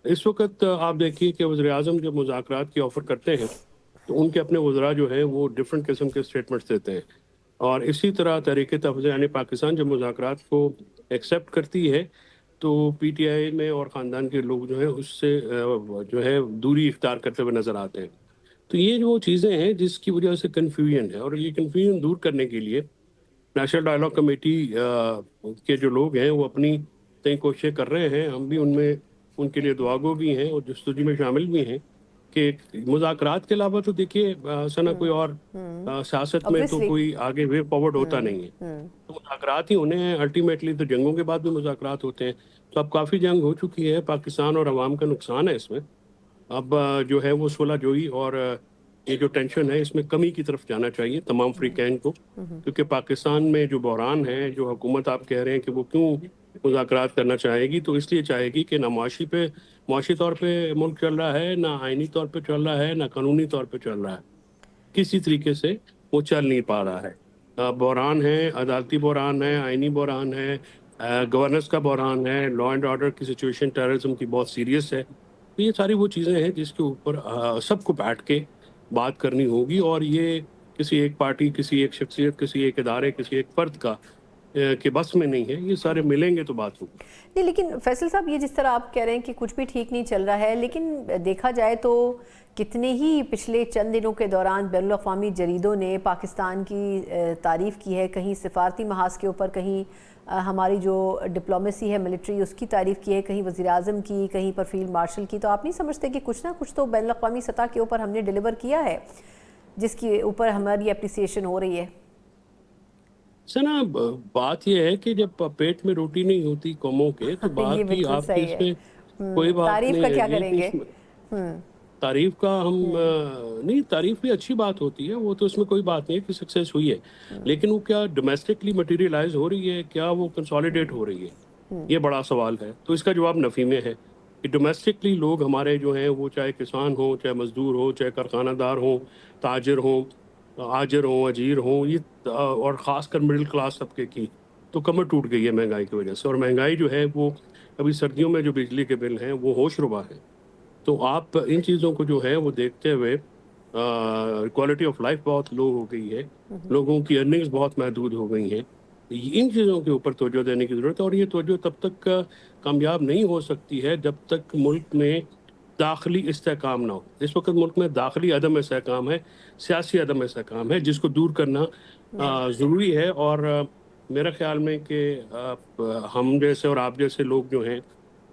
اس وقت آپ دیکھیے کہ وزیر اعظم جب مذاکرات کی آفر کرتے ہیں تو ان کے اپنے وزراء جو ہیں وہ ڈفرینٹ قسم کے اسٹیٹمنٹس دیتے ہیں, اور اسی طرح تحریک تحفظ یعنی پاکستان جب مذاکرات کو ایکسیپٹ کرتی ہے تو پی ٹی آئی میں اور خاندان کے لوگ جو ہیں اس سے جو ہے دوری اختیار کرتے ہوئے نظر آتے ہیں. تو یہ جو چیزیں ہیں جس کی وجہ سے کنفیوژن ہے, اور یہ کنفیوژن دور کرنے کے لیے نیشنل ڈائیلاگ کمیٹی کے جو لوگ ہیں وہ اپنی کئی کوششیں کر رہے ہیں. ہم بھی ان میں ان کے لیے دعا گو بھی ہیں اور جستجو میں شامل بھی ہیں کہ مذاکرات کے علاوہ تو دیکھیے سنا کوئی اور سیاست میں تو کوئی آگے وے فارورڈ ہوتا نہیں ہے. تو مذاکرات ہی ہونے ہیں الٹیمیٹلی, تو جنگوں کے بعد بھی مذاکرات ہوتے ہیں. تو اب کافی جنگ ہو چکی ہے, پاکستان اور عوام کا نقصان ہے اس میں. اب جو ہے وہ صلح جوئی اور یہ جو ٹینشن ہے اس میں کمی کی طرف جانا چاہیے تمام فریقین کو, کیونکہ پاکستان میں جو بحران ہے, جو حکومت آپ کہہ رہے ہیں کہ وہ کیوں مذاکرات کرنا چاہے گی, تو اس لیے چاہے گی کہ نہ معاشی پہ معاشی طور پہ ملک چل رہا ہے، نہ آئینی طور پہ چل رہا ہے، نہ قانونی طور پہ چل رہا ہے. کسی طریقے سے وہ چل نہیں پا رہا ہے. بحران ہے، عدالتی بحران ہے، آئینی بحران ہے، گورننس کا بحران ہے، لا اینڈ آرڈر کی سچویشن ٹیررزم کی بہت سیریس ہے. تو یہ ساری وہ چیزیں ہیں جس کے اوپر سب کو بیٹھ کے بات کرنی ہوگی، اور یہ کسی ایک پارٹی، کسی ایک شخصیت، کسی ایک ادارے، کسی ایک فرد کا کہ بس میں نہیں ہے. یہ سارے ملیں گے تو بات ہوگی. نہیں، لیکن فیصل صاحب یہ جس طرح آپ کہہ رہے ہیں کہ کچھ بھی ٹھیک نہیں چل رہا ہے، لیکن دیکھا جائے تو کتنے ہی پچھلے چند دنوں کے دوران بین الاقوامی جریدوں نے پاکستان کی تعریف کی ہے، کہیں سفارتی محاذ کے اوپر، کہیں ہماری جو ڈپلومیسی ہے ملٹری اس کی تعریف کی ہے، کہیں وزیراعظم کی، کہیں پر فیلڈ مارشل کی. تو آپ نہیں سمجھتے کہ کچھ نہ کچھ تو بین الاقوامی سطح کے اوپر ہم نے ڈیلیور کیا ہے جس کے اوپر ہماری اپریسیشن ہو رہی ہے؟ سنا بات یہ ہے کہ جب پیٹ میں روٹی نہیں ہوتی قوموں کے تو یہ باقی بالکل آپ کی صحیح اس ہے. میں کوئی بات تعریف نہیں کا ہے کیا جی. کریں کہ گے؟ اس میں تعریف کا ہم نہیں، تعریف بھی اچھی بات ہوتی ہے، وہ تو اس میں کوئی بات نہیں ہے کہ سکسیس ہوئی ہے، لیکن وہ کیا ڈومیسٹکلی مٹیریلائز ہو رہی ہے، کیا وہ کنسالیڈیٹ ہو رہی ہے؟ یہ بڑا سوال ہے. تو اس کا جواب نفی میں ہے کہ ڈومیسٹکلی لوگ ہمارے جو ہیں وہ چاہے کسان ہوں، چاہے مزدور ہوں، چاہے کارخانہ دار ہوں، تاجر ہوں، آجر ہوں، اجیر ہوں، یہ اور خاص کر مڈل کلاس طبقے کی تو کمر ٹوٹ گئی ہے مہنگائی کی وجہ سے. اور مہنگائی جو ہے وہ ابھی سردیوں میں جو بجلی کے بل ہیں وہ ہوش ربا ہیں. تو آپ ان چیزوں کو جو ہے وہ دیکھتے ہوئے کوالٹی آف لائف بہت لو ہو گئی ہے، لوگوں کی ارننگز بہت محدود ہو گئی ہیں. ان چیزوں کے اوپر توجہ دینے کی ضرورت ہے، اور یہ توجہ تب تک کامیاب نہیں ہو سکتی ہے جب تک ملک میں داخلی استحکام نہ ہو. اس وقت ملک میں داخلی عدم استحکام ہے، سیاسی عدم استحکام ہے، جس کو دور کرنا ضروری ہے. اور میرا خیال میں کہ ہم جیسے اور آپ جیسے لوگ جو ہیں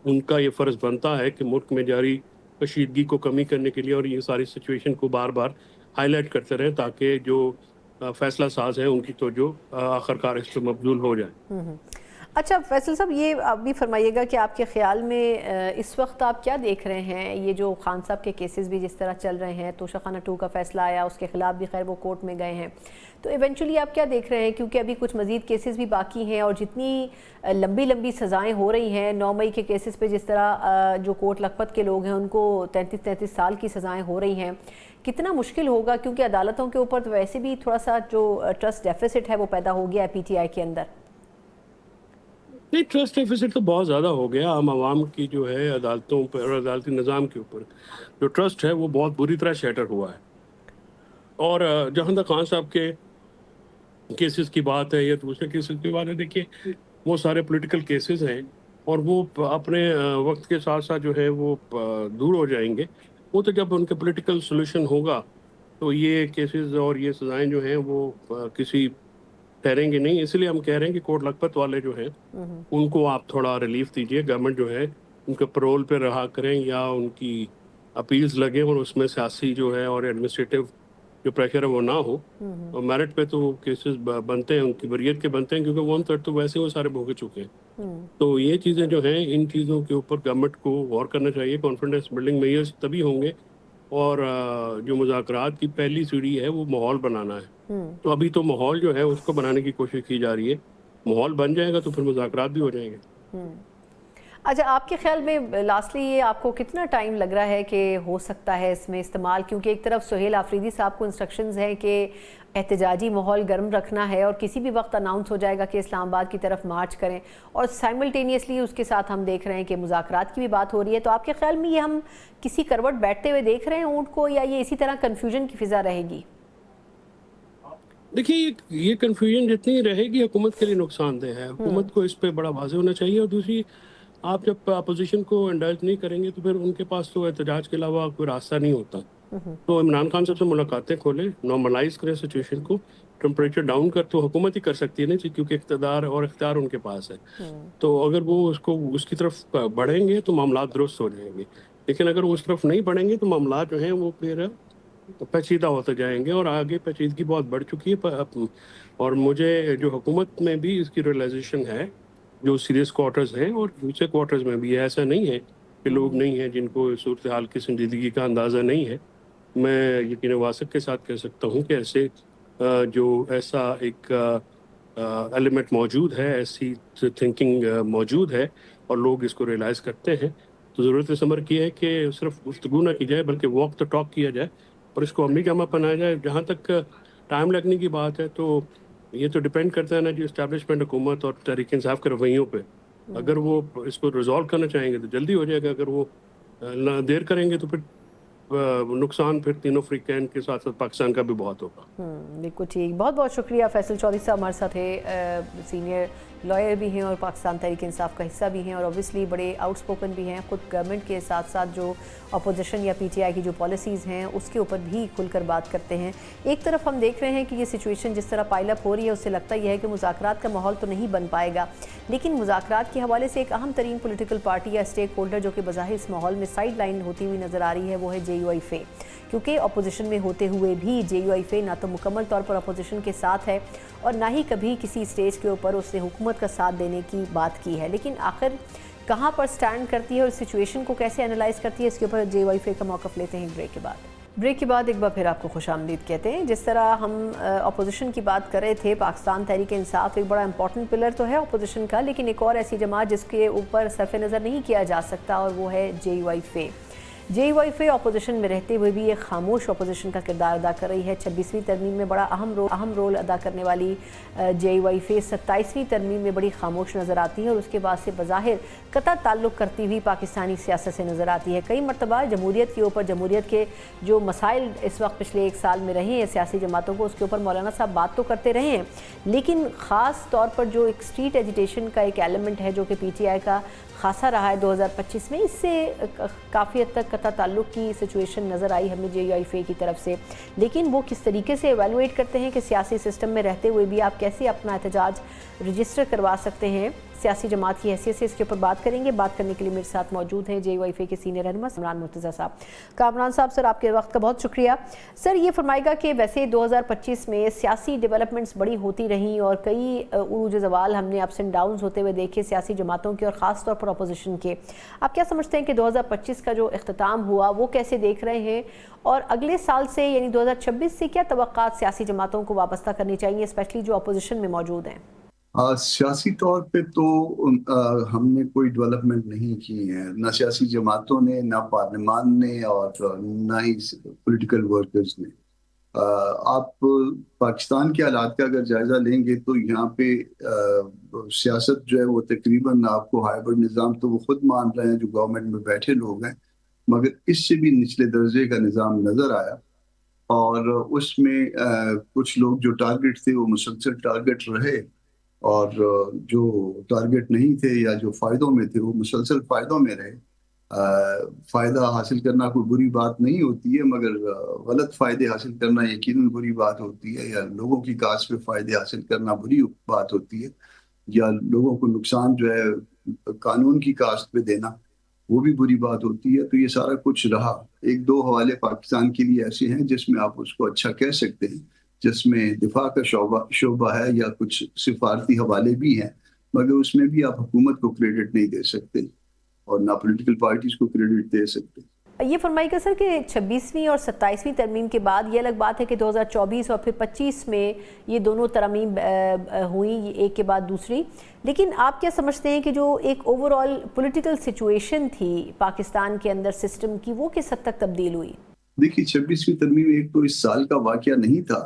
ان کا یہ فرض بنتا ہے کہ ملک میں جاری کشیدگی کو کمی کرنے کے لیے اور یہ ساری سچویشن کو بار بار ہائی لائٹ کرتے رہیں تاکہ جو فیصلہ ساز ہیں ان کی توجہ آخرکار اس پہ مبذول ہو جائے. اچھا فیصل صاحب، یہ آپ بھی فرمائیے گا کہ آپ کے خیال میں اس وقت آپ کیا دیکھ رہے ہیں؟ یہ جو خان صاحب کے کیسز بھی جس طرح چل رہے ہیں، توشہ خانہ 2 کا فیصلہ آیا، اس کے خلاف بھی خیر وہ کورٹ میں گئے ہیں، تو ایونچولی آپ کیا دیکھ رہے ہیں؟ کیونکہ ابھی کچھ مزید کیسز بھی باقی ہیں، اور جتنی لمبی سزائیں ہو رہی ہیں 9 مئی کے کیسز پہ، جس طرح جو کوٹ لکھپت کے لوگ ہیں ان کو 33 سال کی سزائیں ہو رہی ہیں، کتنا مشکل ہوگا؟ کیونکہ عدالتوں کے اوپر تو ویسے بھی تھوڑا سا جو ٹرسٹ ڈیفیسٹ ہے وہ پیدا ہو گیا ہے پی ٹی آئی کے اندر. نہیں، ٹرسٹ ڈیفیسٹ تو بہت زیادہ ہو گیا. عام عوام کی جو ہے عدالتوں پر اور عدالتی نظام کے اوپر جو ٹرسٹ ہے وہ بہت بری طرح شیٹر ہوا ہے. اور جہاں تک خان صاحب کے کیسز کی بات ہے یا دوسرے کیسز کی بات ہے، دیکھیے وہ سارے پولیٹیکل کیسز ہیں اور وہ اپنے وقت کے ساتھ ساتھ جو ہے وہ دور ہو جائیں گے. وہ تو جب ان کے پولیٹیکل سولوشن ہوگا تو یہ کیسز اور یہ سزائیں جو ہیں وہ کسی ٹھہریں گے نہیں. اس لیے ہم کہہ رہے ہیں کہ کوٹ لکھپت والے جو ہیں ان کو آپ تھوڑا ریلیف دیجئے. گورنمنٹ جو ہے ان کے پرول پہ رہا کریں یا ان کی اپیلز لگیں اور اس میں سیاسی جو ہے اور ایڈمنسٹریٹو جو پریشر ہے وہ نہ ہو. اور میرٹ پہ تو کیسز بنتے ہیں، ان کی بریت کے بنتے ہیں، کیونکہ 1/3 تو ویسے وہ سارے بھوگے چکے ہیں. تو یہ چیزیں جو ہیں ان چیزوں کے اوپر گورنمنٹ کو غور کرنا چاہیے. کانفیڈنس بلڈنگ میئرز تبھی ہوں گے، اور جو مذاکرات کی پہلی سیڑھی ہے وہ ماحول بنانا ہے. تو ابھی تو ماحول جو ہے اس کو بنانے کی کوشش کی جا رہی ہے. ماحول بن جائے گا تو پھر مذاکرات بھی ہو جائیں گے. اچھا، آپ کے خیال میں لاسٹلی یہ آپ کو کتنا ٹائم لگ رہا ہے کہ ہو سکتا ہے اس میں استعمال؟ کیونکہ ایک طرف سہیل آفریدی صاحب کو انسٹرکشنز ہیں کہ احتجاجی ماحول گرم رکھنا ہے اور کسی بھی وقت اناؤنس ہو جائے گا کہ اسلام آباد کی طرف مارچ کریں، اور سائملٹینیسلی اس کے ساتھ ہم دیکھ رہے ہیں کہ مذاکرات کی بھی بات ہو رہی ہے. تو آپ کے خیال میں یہ ہم کسی کروٹ بیٹھتے ہوئے دیکھ رہے ہیں اونٹ کو، یا یہ اسی طرح کنفیوژن کی فضا رہے گی؟ دیکھیے یہ کنفیوژن جتنی رہے گی حکومت کے لیے نقصان دہ ہے. حکومت کو اس پہ بڑا واضح ہونا چاہیے. اور دوسری، آپ جب اپوزیشن کو انڈلج نہیں کریں گے تو پھر ان کے پاس تو احتجاج کے علاوہ کوئی راستہ نہیں ہوتا. تو عمران خان صاحب سے ملاقاتیں کھولیں، نارملائز کریں سچویشن کو. ٹمپریچر ڈاؤن کر تو حکومت ہی کر سکتی ہے نا، کیونکہ اقتدار اور اختیار ان کے پاس ہے. تو اگر وہ اس کی طرف بڑھیں گے تو معاملات درست ہو جائیں گے. لیکن اگر وہ اس طرف نہیں بڑھیں گے تو معاملات جو ہیں وہ پھر پیچیدہ ہوتے جائیں گے، اور آگے پیچیدگی بہت بڑھ چکی ہے. اور مجھے جو حکومت میں بھی اس کی ریئلائزیشن ہے، جو سیریس کوارٹرز ہیں اور دوسرے کوارٹرز میں بھی ایسا نہیں ہے کہ لوگ نہیں ہیں جن کو صورتحال کی سنجیدگی کا اندازہ نہیں ہے. میں یقین واثق کے ساتھ کہہ سکتا ہوں کہ ایسا ایک ایلیمنٹ موجود ہے، ایسی تھنکنگ موجود ہے اور لوگ اس کو ریئلائز کرتے ہیں. تو ضرورت اس امر کی ہے کہ صرف گفتگو نہ کی جائے بلکہ واک دا ٹاک کیا جائے اور اس کو عملی جامہ پہنایا جائے. جہاں تک ٹائم لگنے کی بات ہے تو یہ تو ڈپینڈ کرتا ہے نا جی اسٹیبلشمنٹ حکومت اور تحریک انصاف کے رویوں پہ. اگر وہ اس کو ریزالو کرنا چاہیں گے تو جلدی ہو جائے گا, اگر وہ دیر کریں گے تو پھر نقصان پھر تینوں فریقین کے ساتھ ساتھ پاکستان کا بھی بہت ہوگا. بالکل ٹھیک. بہت بہت شکریہ فیصل چودھری صاحب ہمارے ساتھ ہے, سینئر لائر بھی ہیں اور پاکستان تحریک انصاف کا حصہ بھی ہیں اور اوبویسلی بڑے آؤٹ سپوکن بھی ہیں. خود گورنمنٹ کے ساتھ ساتھ جو اپوزیشن یا پی ٹی آئی کی جو پالیسیز ہیں اس کے اوپر بھی کھل کر بات کرتے ہیں. ایک طرف ہم دیکھ رہے ہیں کہ یہ سچویشن جس طرح پائل اپ ہو رہی ہے اس سے لگتا یہ ہے کہ مذاکرات کا ماحول تو نہیں بن پائے گا, لیکن مذاکرات کے حوالے سے ایک اہم ترین پولیٹیکل پارٹی یا اسٹیک ہولڈر جو کہ بظاہر اس ماحول میں سائیڈ لائن ہوتی ہوئی نظر آ رہی ہے وہ ہے جے یو آئی فے. کیونکہ اپوزیشن میں ہوتے ہوئے بھی جے یو آئی فے نہ تو مکمل طور پر اپوزیشن کے ساتھ ہے اور نہ ہی کبھی کسی اسٹیج کے اوپر اس نے حکومت کا ساتھ دینے کی بات کی ہے. لیکن آخر کہاں پر سٹینڈ کرتی ہے اور سچویشن کو کیسے انالائز کرتی ہے, اس کے اوپر جے یو آئی فے کا موقف لیتے ہیں بریک کے بعد ایک بار پھر آپ کو خوش آمدید کہتے ہیں. جس طرح ہم اپوزیشن کی بات کر رہے تھے, پاکستان تحریک انصاف ایک بڑا امپورٹنٹ پلر تو ہے اپوزیشن کا, لیکن ایک اور ایسی جماعت جس کے اوپر صرف نظر نہیں کیا جا سکتا اور وہ ہے J U I F. J U I F opposition میں رہتے ہوئے بھی ایک خاموش اپوزیشن کا کردار ادا کر رہی ہے. 26ویں ترمیم میں بڑا اہم رول ادا کرنے والی جے یو آئی فے 27ویں ترمیم میں بڑی خاموش نظر آتی ہے اور اس کے بعد سے بظاہر قطع تعلق کرتی ہوئی پاکستانی سیاست سے نظر آتی ہے. کئی مرتبہ جمہوریت کے اوپر, جمہوریت کے جو مسائل اس وقت پچھلے ایک سال میں رہے ہیں سیاسی جماعتوں کو, اس کے اوپر مولانا صاحب بات تو کرتے رہے ہیں, لیکن خاص طور پر جو ایک اسٹریٹ ایجیٹیشن کا ایک ایلیمنٹ ہے جو کہ پی ٹی آئی کا خاصا رہا ہے 2025 میں, اس سے کافی حد تک قطع تعلق کی سچویشن نظر آئی ہمیں جے یو آئی فے کی طرف سے. لیکن وہ کس طریقے سے ایویلویٹ کرتے ہیں کہ سیاسی سسٹم میں رہتے ہوئے بھی آپ کیسے اپنا احتجاج رجسٹر کروا سکتے ہیں سیاسی جماعت کی حیثیت سے, اس کے اوپر بات کریں گے. بات کرنے کے لیے میرے ساتھ موجود ہیں جے یو آئی فے کے سینئر رہنما کامران مرتضیٰ صاحب. کامران صاحب, سر آپ کے وقت کا بہت شکریہ. سر یہ فرمائے گا کہ ویسے 2025 میں سیاسی ڈیولپمنٹس بڑی ہوتی رہیں اور کئی عروج زوال ہم نے اپس اینڈ ڈاؤنز ہوتے ہوئے دیکھے سیاسی جماعتوں کے اور خاص طور پر اپوزیشن کے. آپ کیا سمجھتے ہیں کہ 2025 کا جو اختتام ہوا وہ کیسے دیکھ رہے ہیں, اور اگلے سال سے یعنی 2026 سے کیا توقعات سیاسی جماعتوں کو وابستہ کرنی چاہیے, اسپیشلی جو اپوزیشن میں موجود ہیں؟ سیاسی طور پہ تو ہم نے کوئی ڈیولپمنٹ نہیں کی ہے, نہ سیاسی جماعتوں نے, نہ پارلیمان نے, اور نہ ہی پولیٹیکل ورکرز نے. آپ پاکستان کے حالات کا اگر جائزہ لیں گے تو یہاں پہ سیاست جو ہے وہ تقریباً آپ کو ہائیبرڈ نظام تو وہ خود مان رہے ہیں جو گورنمنٹ میں بیٹھے لوگ ہیں, مگر اس سے بھی نچلے درجے کا نظام نظر آیا. اور اس میں کچھ لوگ جو ٹارگٹ تھے وہ مسلسل ٹارگٹ رہے, اور جو ٹارگٹ نہیں تھے یا جو فائدوں میں تھے وہ مسلسل فائدوں میں رہے. فائدہ حاصل کرنا کوئی بری بات نہیں ہوتی ہے, مگر غلط فائدے حاصل کرنا یقیناً بری بات ہوتی ہے, یا لوگوں کی کاس پہ فائدے حاصل کرنا بری بات ہوتی ہے, یا لوگوں کو نقصان جو ہے قانون کی کاس پہ دینا وہ بھی بری بات ہوتی ہے. تو یہ سارا کچھ رہا. ایک دو حوالے پاکستان کے لیے ایسے ہیں جس میں آپ اس کو اچھا کہہ سکتے ہیں, جس میں دفاع کا شعبہ ہے یا کچھ سفارتی حوالے بھی ہیں, مگر اس میں بھی آپ حکومت کو کریڈٹ نہیں دے سکتے اور نہ پولیٹیکل پارٹیز کو کریڈٹ دے سکتے. یہ فرمائیے گا سر کہ 26ویں اور 27ویں ترمیم کے بعد یہ الگ بات ہے کہ 2024 اور پھر 25 میں یہ دونوں ترامیم ہوئیں ایک کے بعد دوسری, لیکن آپ کیا سمجھتے ہیں کہ جو ایک اوور آل پولیٹیکل سچویشن تھی پاکستان کے اندر سسٹم کی وہ کس حد تک تبدیل ہوئی؟ دیکھیے 26ویں ترمیم ایک تو اس سال کا واقعہ نہیں تھا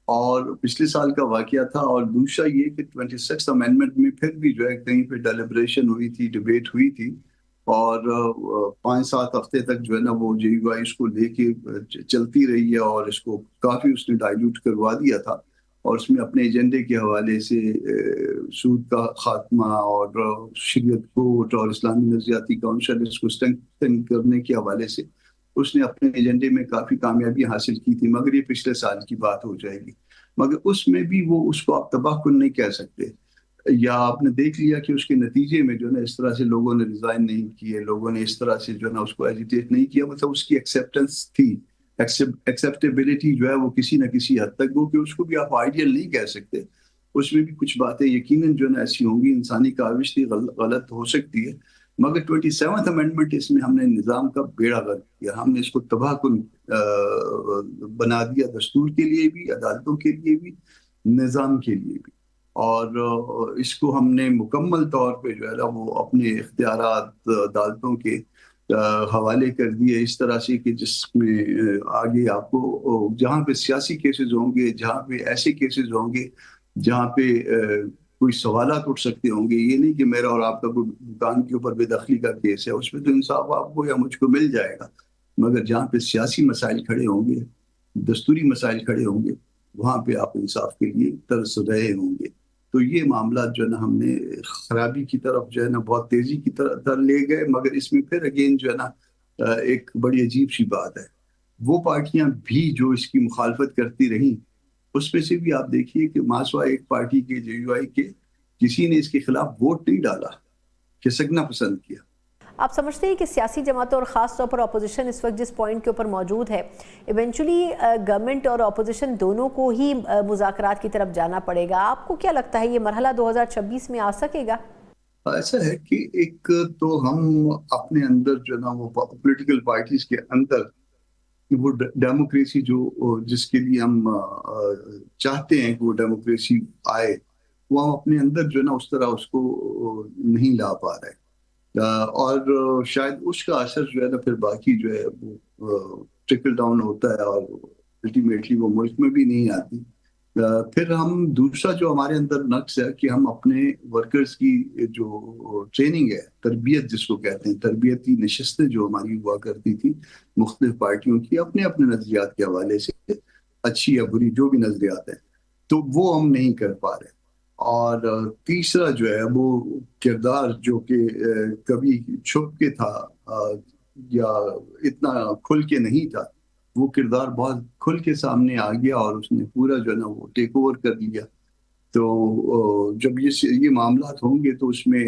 اور پچھلے سال کا واقعہ تھا, اور دوسرا یہ کہ 26th امینڈمنٹ میں پھر بھی جو ہے کہیں پہ ڈیلیبریشن ہوئی تھی, ڈیبیٹ ہوئی تھی, اور 5-7 ہفتے تک جو ہے نا وہ جے یو آئی اس کو لے کے چلتی رہی ہے, اور اس کو کافی اس نے ڈائلیوٹ کروا دیا تھا, اور اس میں اپنے ایجنڈے کے حوالے سے سود کا خاتمہ اور شریعت کوٹ اور اسلامی نظریاتی کونسل اس کو اسٹرینتھن کرنے کے حوالے سے اس نے اپنے ایجنڈے میں کافی کامیابی حاصل کی تھی. مگر یہ پچھلے سال کی بات ہو جائے گی, مگر اس میں بھی وہ اس کو آپ تباہ کن نہیں کہہ سکتے. یا آپ نے دیکھ لیا کہ اس کے نتیجے میں جو ہے نا اس طرح سے لوگوں نے ریزائن نہیں کیے, لوگوں نے اس طرح سے جو ہے نا اس کو ایجیٹیٹ نہیں کیا, مطلب اس کی ایکسیپٹنس تھی, ایکسیپٹیبلٹی جو ہے وہ کسی نہ کسی حد تک, وہ کہ اس کو بھی آپ آئیڈیل نہیں کہہ سکتے. اس میں بھی کچھ باتیں یقیناً جو ہے نا ایسی ہوں گی, انسانی کاوش تھی, غلط ہو سکتی ہے, مگر 27th امینڈمنٹ اس میں ہم نے نظام کا بیڑا غرق کیا, ہم نے اس کو تباہ کن بنا دیا, دستور کے لیے بھی, عدالتوں کے لیے بھی, نظام کے لیے بھی. اور اس کو ہم نے مکمل طور پہ جو ہے نا وہ اپنے اختیارات عدالتوں کے حوالے کر دیے اس طرح سے کہ جس میں آگے آپ کو جہاں پہ سیاسی کیسز ہوں گے، جہاں پہ ایسے کیسز ہوں گے جہاں پہ کوئی سوالات اٹھ سکتے ہوں گے، یہ نہیں کہ میرا اور آپ کا کوئی دکان کے اوپر بے دخلی کا کیس ہے، اس میں تو انصاف آپ کو یا مجھ کو مل جائے گا، مگر جہاں پہ سیاسی مسائل کھڑے ہوں گے، دستوری مسائل کھڑے ہوں گے، وہاں پہ آپ انصاف کے لیے ترس رہے ہوں گے۔ تو یہ معاملات جو ہے نا ہم نے خرابی کی طرف جو ہے نا بہت تیزی کی طرف لے گئے، مگر اس میں پھر اگین جو ہے نا ایک بڑی عجیب سی بات ہے، وہ پارٹیاں بھی جو اس کی مخالفت کرتی رہیں، اس میں سے بھی آپ دیکھیے کہ ماسوا ایک پارٹی کے JUI کے کسی نے اس کے خلاف ووٹ نہیں ڈالا، کھسکنا پسند کیا۔ آپ سمجھتے ہیں کہ سیاسی جماعتوں اور خاص طور پر اپوزیشن اس وقت جس پوائنٹ کے اوپر موجود ہے، ایونچولی گورنمنٹ اور اپوزیشن دونوں کو ہی مذاکرات کی طرف جانا پڑے گا؟ آپ کو کیا لگتا ہے یہ مرحلہ 2026 میں آ سکے گا؟ ایسا ہے کہ ایک تو ہم اپنے اندر جو ہے نا وہ پولیٹیکل پارٹیز کے اندر وہ ڈیموکریسی جو جس کے لیے ہم چاہتے ہیں کہ وہ ڈیموکریسی آئے، وہ ہم اپنے اندر جو ہے نا اس طرح اس کو نہیں لا پا رہے، اور شاید اس کا اثر جو ہے نا پھر باقی جو ہے وہ ٹرکل ڈاؤن ہوتا ہے اور الٹیمیٹلی وہ ملک میں بھی نہیں آتی۔ پھر ہم دوسرا جو ہمارے اندر نقص ہے کہ ہم اپنے ورکرز کی جو ٹریننگ ہے، تربیت جس کو کہتے ہیں، تربیتی نشستیں جو ہماری ہوا کرتی تھی مختلف پارٹیوں کی اپنے اپنے نظریات کے حوالے سے، اچھی یا بری جو بھی نظریات ہیں، تو وہ ہم نہیں کر پا رہے۔ اور تیسرا جو ہے وہ کردار جو کہ کبھی چھپ کے تھا یا اتنا کھل کے نہیں تھا، وہ کردار بہت کھل کے سامنے آ گیا اور اس نے پورا جو ہے نا وہ ٹیک اوور کر لیا۔ تو جب یہ معاملات ہوں گے تو اس میں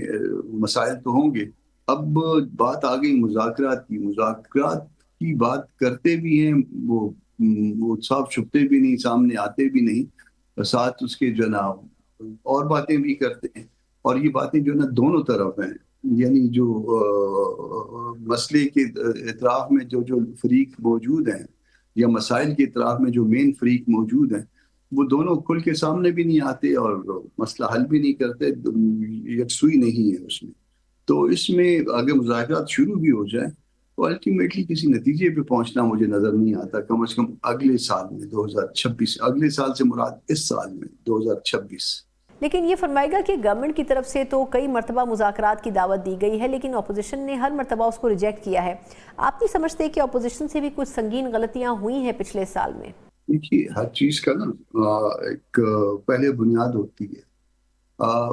مسائل تو ہوں گے۔ اب بات آ گئی مذاکرات کی بات کرتے بھی ہیں، وہ صاف چھپتے بھی نہیں، سامنے آتے بھی نہیں، ساتھ اس کے جو ہے نا اور باتیں بھی کرتے ہیں، اور یہ باتیں جو ہے نا دونوں طرف ہیں، یعنی جو مسئلے کے اطراف میں جو فریق موجود ہیں یا مسائل کے اطراف میں جو مین فریق موجود ہیں، وہ دونوں کھل کے سامنے بھی نہیں آتے اور مسئلہ حل بھی نہیں کرتے، یکسوئی نہیں ہے اس میں۔ تو اس میں اگر مذاکرات شروع بھی ہو جائیں تو الٹیمیٹلی کسی نتیجے پہ پہنچنا مجھے نظر نہیں آتا، کم از کم اگلے سال میں 2026، اگلے سال سے مراد اس سال میں 2026۔ لیکن یہ فرمائے گا کہ گورنمنٹ کی طرف سے تو کئی مرتبہ مذاکرات کی دعوت دی گئی ہے، لیکن اپوزیشن نے ہر مرتبہ اس کو ریجیکٹ کیا ہے۔ آپ نہیں سمجھتے کہ اپوزیشن سے بھی کچھ سنگین غلطیاں ہوئی ہیں پچھلے سال میں؟ دیکھیے ہر چیز کا نا ایک پہلے بنیاد ہوتی ہے۔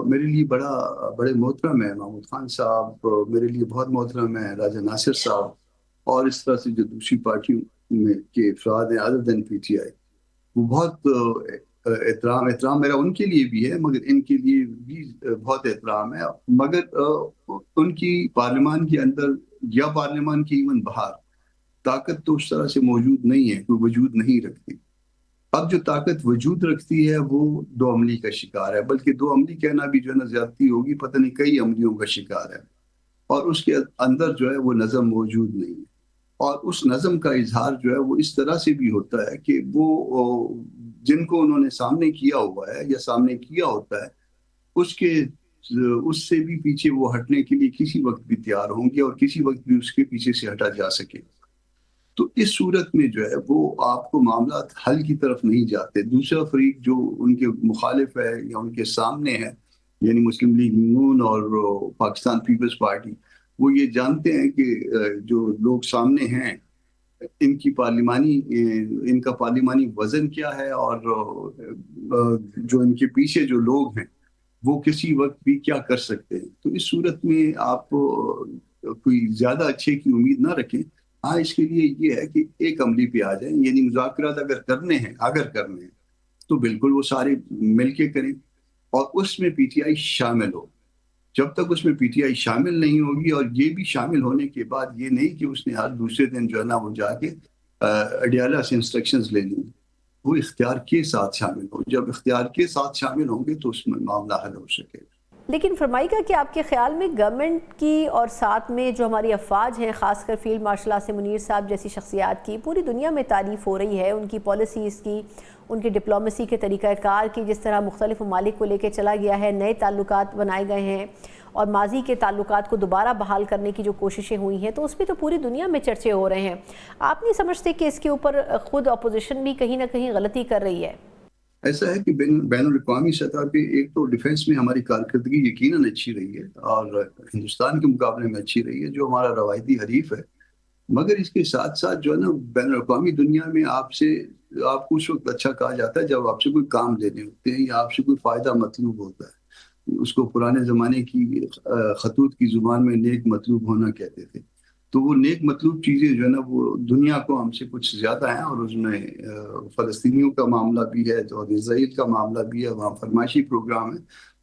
میرے لیے بڑے محترم ہے محمود خان صاحب، میرے لیے بہت محترم ہے راجہ ناصر صاحب، اور اس طرح سے جو دوسری پارٹیوں میں کے افراد ہیں ادر دین PTI، وہ بہت احترام میرا ان کے لیے بھی ہے، مگر ان کے لیے بھی بہت احترام ہے، مگر ان کی پارلیمان کے اندر یا پارلیمان کی ایون باہر طاقت تو اس طرح سے موجود نہیں ہے، کوئی وجود نہیں رکھتی۔ اب جو طاقت وجود رکھتی ہے وہ دو عملی کا شکار ہے، بلکہ دو عملی کہنا بھی جو ہے نا زیادتی ہوگی، پتہ نہیں کئی عملیوں کا شکار ہے، اور اس کے اندر جو ہے وہ نظم موجود نہیں ہے، اور اس نظم کا اظہار جو ہے وہ اس طرح سے بھی ہوتا ہے کہ وہ جن کو انہوں نے سامنے کیا ہوا ہے یا سامنے کیا ہوتا ہے اس سے بھی پیچھے وہ ہٹنے کے لیے کسی وقت بھی تیار ہوں گے اور کسی وقت بھی اس کے پیچھے سے ہٹا جا سکے۔ تو اس صورت میں جو ہے وہ آپ کو معاملات حل کی طرف نہیں جاتے۔ دوسرا فریق جو ان کے مخالف ہے یا ان کے سامنے ہے، یعنی مسلم لیگ نون اور پاکستان پیپلز پارٹی، وہ یہ جانتے ہیں کہ جو لوگ سامنے ہیں ان کا پارلیمانی وزن کیا ہے، اور جو ان کے پیچھے جو لوگ ہیں وہ کسی وقت بھی کیا کر سکتے ہیں۔ تو اس صورت میں آپ کوئی زیادہ اچھے کی امید نہ رکھیں۔ ہاں، اس کے لیے یہ ہے کہ ایک عملی پہ آ جائیں، یعنی مذاکرات اگر کرنے ہیں تو بالکل وہ سارے مل کے کریں، اور اس میں PTI شامل ہو۔ جب تک اس میں PTI شامل نہیں ہوگی، اور یہ بھی شامل ہونے کے بعد یہ نہیں کہ اس نے ہر دوسرے دن جو ہے نا وہ جا کے اڈیالہ سے انسٹرکشنز لے لیں، وہ اختیار کے ساتھ شامل ہو۔ جب اختیار کے ساتھ شامل ہوں گے تو اس میں معاملہ حل ہو سکے گا۔ لیکن فرمائے گا کہ آپ کے خیال میں گورنمنٹ کی اور ساتھ میں جو ہماری افواج ہیں، خاص کر فیلڈ مارشل آصم منیر صاحب جیسی شخصیات کی پوری دنیا میں تعریف ہو رہی ہے، ان کی پالیسیز کی، ان کی ڈپلومیسی کے طریقہ کار کی، جس طرح مختلف ممالک کو لے کے چلا گیا ہے، نئے تعلقات بنائے گئے ہیں، اور ماضی کے تعلقات کو دوبارہ بحال کرنے کی جو کوششیں ہوئی ہیں تو اس پہ تو پوری دنیا میں چرچے ہو رہے ہیں. آپ نہیں سمجھتے کہ اس کے اوپر خود اپوزیشن بھی کہیں نہ کہیں غلطی کر رہی ہے؟ ایسا ہے کہ بین الاقوامی سطح پہ ایک تو ڈیفنس میں ہماری کارکردگی یقیناً اچھی رہی ہے اور ہندوستان کے مقابلے میں اچھی رہی ہے جو ہمارا روایتی حریف ہے. مگر اس کے ساتھ ساتھ جو ہے نا بین الاقوامی دنیا میں آپ کو اس وقت اچھا کہا جاتا ہے جب آپ سے کوئی کام لینے ہوتے ہیں یا آپ سے کوئی فائدہ مطلوب ہوتا ہے. اس کو پرانے زمانے کی خطوط کی زبان میں نیک مطلوب ہونا کہتے تھے. تو وہ نیک مطلوب چیزیں جو ہے نا وہ دنیا کو ہم سے کچھ زیادہ ہیں اور اس میں فلسطینیوں کا معاملہ بھی ہے اور اسرائیل کا معاملہ بھی ہے, وہاں فرمائشی پروگرام ہے.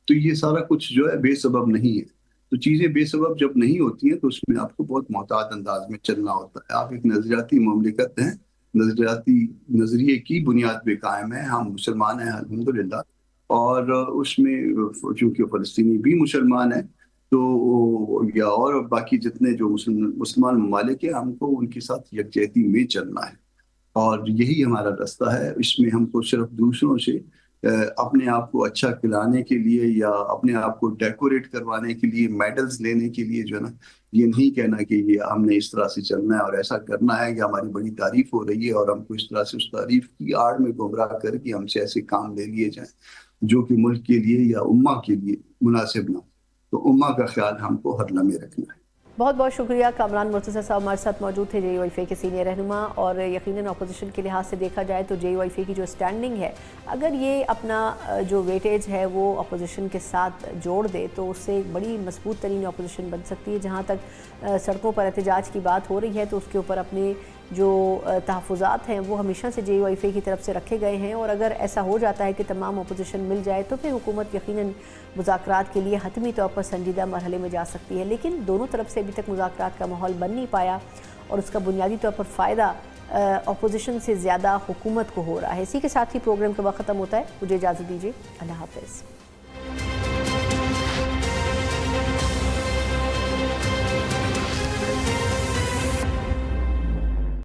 تو یہ سارا کچھ جو ہے بے سبب نہیں ہے. تو چیزیں بے سبب جب نہیں ہوتی ہیں تو اس میں آپ کو بہت محتاط انداز میں چلنا ہوتا ہے. آپ ایک نظریاتی مملکت ہیں, نظریاتی نظریے کی بنیاد پہ قائم ہیں. ہم مسلمان ہیں الحمدللہ, اور اس میں چونکہ فلسطینی بھی مسلمان ہیں تو یا اور باقی جتنے جو مسلمان ممالک ہیں ہم کو ان کے ساتھ یکجہتی میں چلنا ہے اور یہی ہمارا راستہ ہے. اس میں ہم کو صرف دوسروں سے اپنے آپ کو اچھا کھلانے کے لیے یا اپنے آپ کو ڈیکوریٹ کروانے کے لیے, میڈلز لینے کے لیے جو ہے نا یہ نہیں کہنا کہ یہ ہم نے اس طرح سے چلنا ہے اور ایسا کرنا ہے کہ ہماری بڑی تعریف ہو رہی ہے اور ہم کو اس طرح سے اس تعریف کی آڑ میں گمراہ کر کے ہم سے ایسے کام لے لیے جائیں جو کہ ملک کے لیے یا امہ کے لیے مناسب نہ ہو. تو امہ کا خیال ہم کو ہر لمحے رکھنا ہے. بہت بہت شکریہ. کامران مرتضیٰ صاحب ہمارے ساتھ موجود تھے, جے یو ایف اے کے سینئر رہنما, اور یقیناً اپوزیشن کے لحاظ سے دیکھا جائے تو جے یو ایف اے کی جو اسٹینڈنگ ہے اگر یہ اپنا جو ویٹیج ہے وہ اپوزیشن کے ساتھ جوڑ دے تو اس سے ایک بڑی مضبوط ترین اپوزیشن بن سکتی ہے. جہاں تک سڑکوں پر احتجاج کی بات ہو رہی ہے تو اس کے اوپر اپنے جو تحفظات ہیں وہ ہمیشہ سے جے یو ایف اے کی طرف سے رکھے گئے ہیں, اور اگر ایسا ہو جاتا ہے کہ تمام اپوزیشن مل جائے تو پھر حکومت یقیناً مذاکرات کے لیے حتمی طور پر سنجیدہ مرحلے میں جا سکتی ہے. لیکن دونوں طرف سے ابھی تک مذاکرات کا ماحول بن نہیں پایا اور اس کا بنیادی طور پر فائدہ اپوزیشن سے زیادہ حکومت کو ہو رہا ہے. اسی کے ساتھ ہی پروگرام کا وقت ختم ہوتا ہے. مجھے اجازت دیجیے. اللہ حافظ.